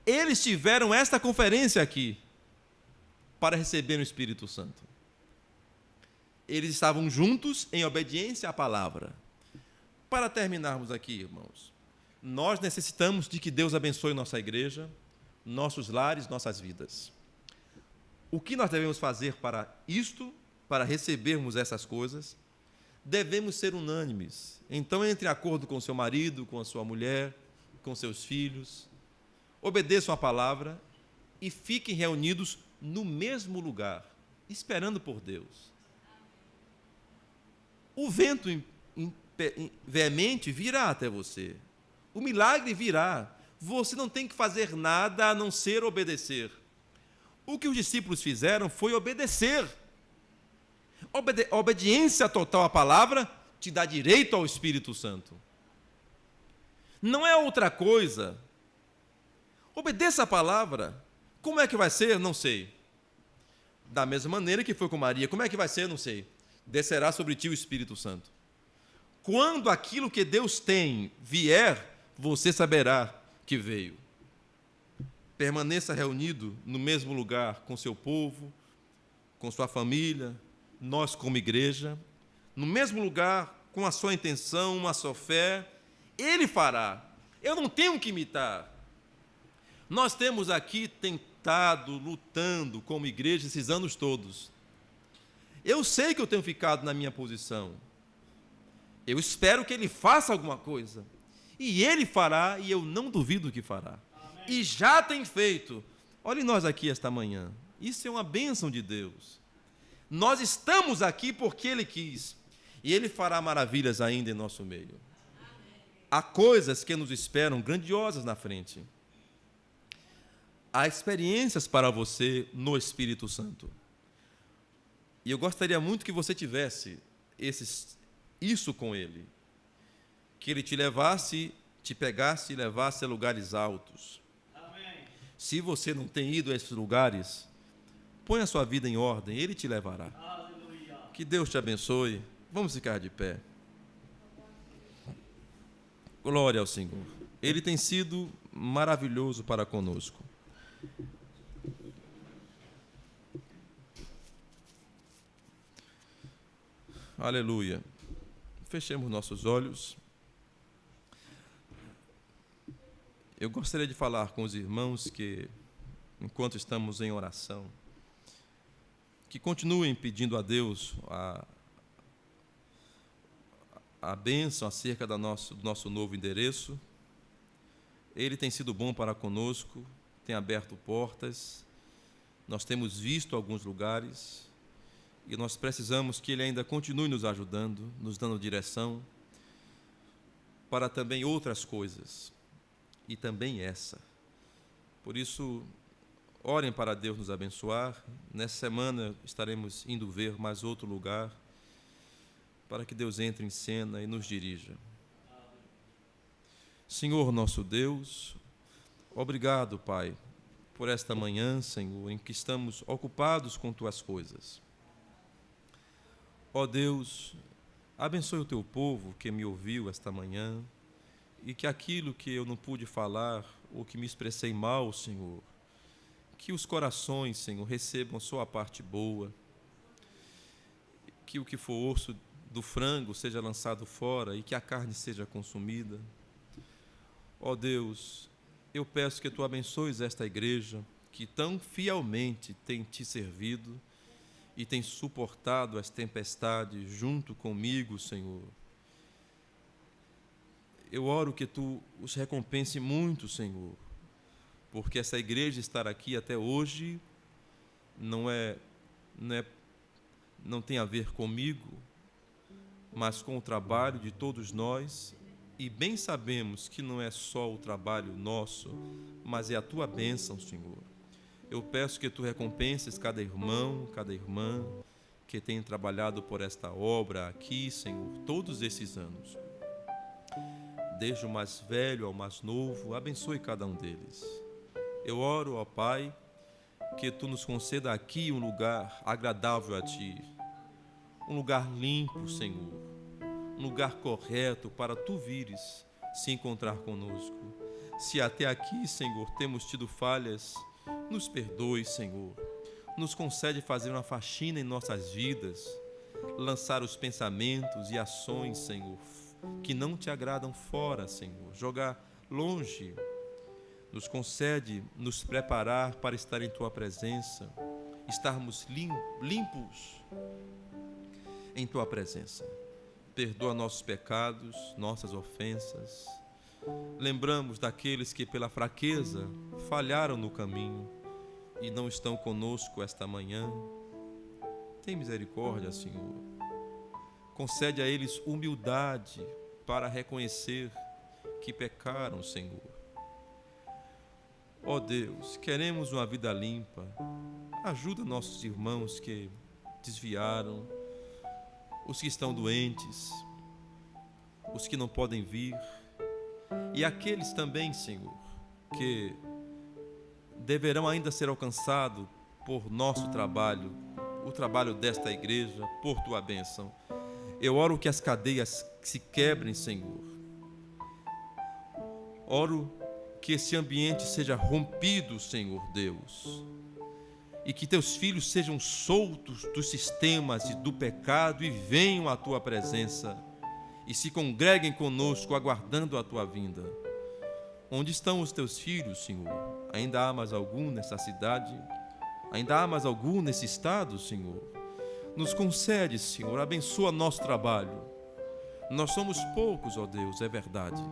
Eles tiveram esta conferência aqui para receber o Espírito Santo. Eles estavam juntos em obediência à palavra. Para terminarmos aqui, irmãos, nós necessitamos de que Deus abençoe nossa igreja, nossos lares, nossas vidas. O que nós devemos fazer para isto, para recebermos essas coisas? devemos ser unânimes. Então, entre em acordo com seu marido, com a sua mulher, com seus filhos, obedeçam a palavra e fiquem reunidos no mesmo lugar, esperando por Deus. O vento veemente virá até você. O milagre virá. Você não tem que fazer nada a não ser obedecer. O que os discípulos fizeram foi obedecer. A obediência total à palavra te dá direito ao Espírito Santo. Não é outra coisa. Obedeça a palavra. Como é que vai ser? Não sei. Da mesma maneira que foi com Maria. Como é que vai ser? Não sei. Descerá sobre ti o Espírito Santo. Quando aquilo que Deus tem vier, você saberá que veio. Permaneça reunido no mesmo lugar com seu povo, com sua família, nós como igreja, no mesmo lugar, com a sua intenção, a sua fé. Ele fará. Eu não tenho que imitar. Nós temos aqui tentado, lutando como igreja esses anos todos. Eu sei que eu tenho ficado na minha posição. Eu espero que ele faça alguma coisa. E ele fará, e eu não duvido que fará. Amém. E já tem feito. Olhe nós aqui esta manhã. Isso é uma bênção de Deus. Nós estamos aqui porque ele quis. E ele fará maravilhas ainda em nosso meio. Amém. Há coisas que nos esperam grandiosas na frente. Há experiências para você no Espírito Santo. E eu gostaria muito que você tivesse isso com ele. Que ele te levasse, te pegasse e levasse a lugares altos. Amém. Se você não tem ido a esses lugares, põe a sua vida em ordem, ele te levará. Aleluia. Que Deus te abençoe. Vamos ficar de pé. Glória ao Senhor. Ele tem sido maravilhoso para conosco. Aleluia. Fechemos nossos olhos. Eu gostaria de falar com os irmãos que, enquanto estamos em oração, que continuem pedindo a Deus a bênção acerca do nosso novo endereço. Ele tem sido bom para conosco, tem aberto portas, nós temos visto alguns lugares, e nós precisamos que ele ainda continue nos ajudando, nos dando direção para também outras coisas, e também essa. Por isso, orem para Deus nos abençoar. Nessa semana estaremos indo ver mais outro lugar, para que Deus entre em cena e nos dirija. Senhor nosso Deus, obrigado, Pai, por esta manhã, Senhor, em que estamos ocupados com Tuas coisas. Ó Deus, abençoe o Teu povo que me ouviu esta manhã, e que aquilo que eu não pude falar, ou que me expressei mal, Senhor, que os corações, Senhor, recebam só a parte boa, que o que for osso do frango seja lançado fora e que a carne seja consumida. Ó Deus, eu peço que Tu abençoes esta igreja que tão fielmente tem Te servido e tem suportado as tempestades junto comigo, Senhor. Eu oro que Tu os recompense muito, Senhor, porque essa igreja estar aqui até hoje não tem a ver comigo, mas com o trabalho de todos nós, e bem sabemos que não é só o trabalho nosso, mas é a Tua bênção, Senhor. Eu peço que Tu recompenses cada irmão, cada irmã que tem trabalhado por esta obra aqui, Senhor, todos esses anos. Desde o mais velho ao mais novo, abençoe cada um deles. Eu oro, ó Pai, que Tu nos conceda aqui um lugar agradável a Ti, um lugar limpo, Senhor, um lugar correto para Tu vires se encontrar conosco. Se até aqui, Senhor, temos tido falhas, nos perdoe, Senhor. Nos concede fazer uma faxina em nossas vidas, lançar os pensamentos e ações, Senhor, que não Te agradam fora, Senhor, jogar longe. Nos concede nos preparar para estar em Tua presença, estarmos limpos em Tua presença. perdoa nossos pecados, nossas ofensas. Lembramos daqueles que pela fraqueza falharam no caminho e não estão conosco esta manhã. Tem misericórdia, Senhor. Concede a eles humildade para reconhecer que pecaram, Senhor. Ó Deus, queremos uma vida limpa. Ajuda nossos irmãos que desviaram, os que estão doentes, os que não podem vir, e aqueles também, Senhor, que deverão ainda ser alcançados por nosso trabalho, o trabalho desta igreja, por Tua bênção. Eu oro que as cadeias se quebrem, Senhor. Oro que esse ambiente seja rompido, Senhor Deus, e que Teus filhos sejam soltos dos sistemas e do pecado e venham à Tua presença e se congreguem conosco aguardando a Tua vinda. Onde estão os Teus filhos, Senhor? Ainda há mais algum nessa cidade? Ainda há mais algum nesse estado, Senhor? Nos concede, Senhor, abençoa nosso trabalho. Nós somos poucos, ó Deus, é verdade,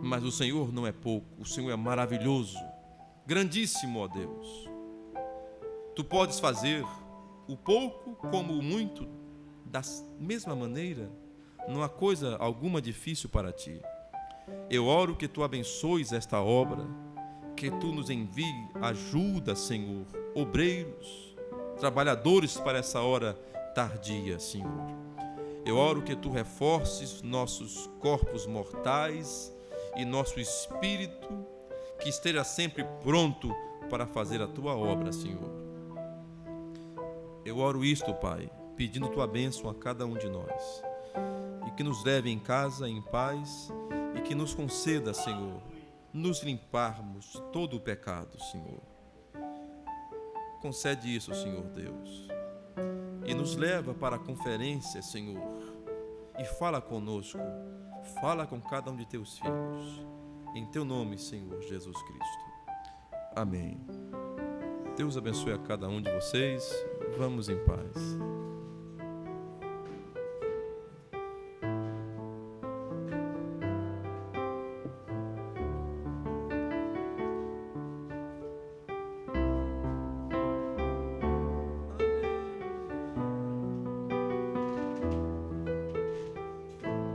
mas o Senhor não é pouco, o Senhor é maravilhoso, grandíssimo, ó Deus. Tu podes fazer o pouco como o muito da mesma maneira, não há coisa alguma difícil para Ti. Eu oro que Tu abençoes esta obra, que Tu nos envie ajuda, Senhor, obreiros, trabalhadores para essa hora tardia, Senhor. Eu oro que Tu reforces nossos corpos mortais e nosso espírito, que esteja sempre pronto para fazer a Tua obra, Senhor. Eu oro isto, Pai, pedindo Tua bênção a cada um de nós, e que nos leve em casa em paz, e que nos conceda, Senhor, nos limparmos de todo o pecado, Senhor. Concede isso, Senhor Deus, e nos leva para a conferência, Senhor, e fala conosco, fala com cada um de Teus filhos, em Teu nome, Senhor Jesus Cristo. Amém. Deus abençoe a cada um de vocês. Vamos em paz.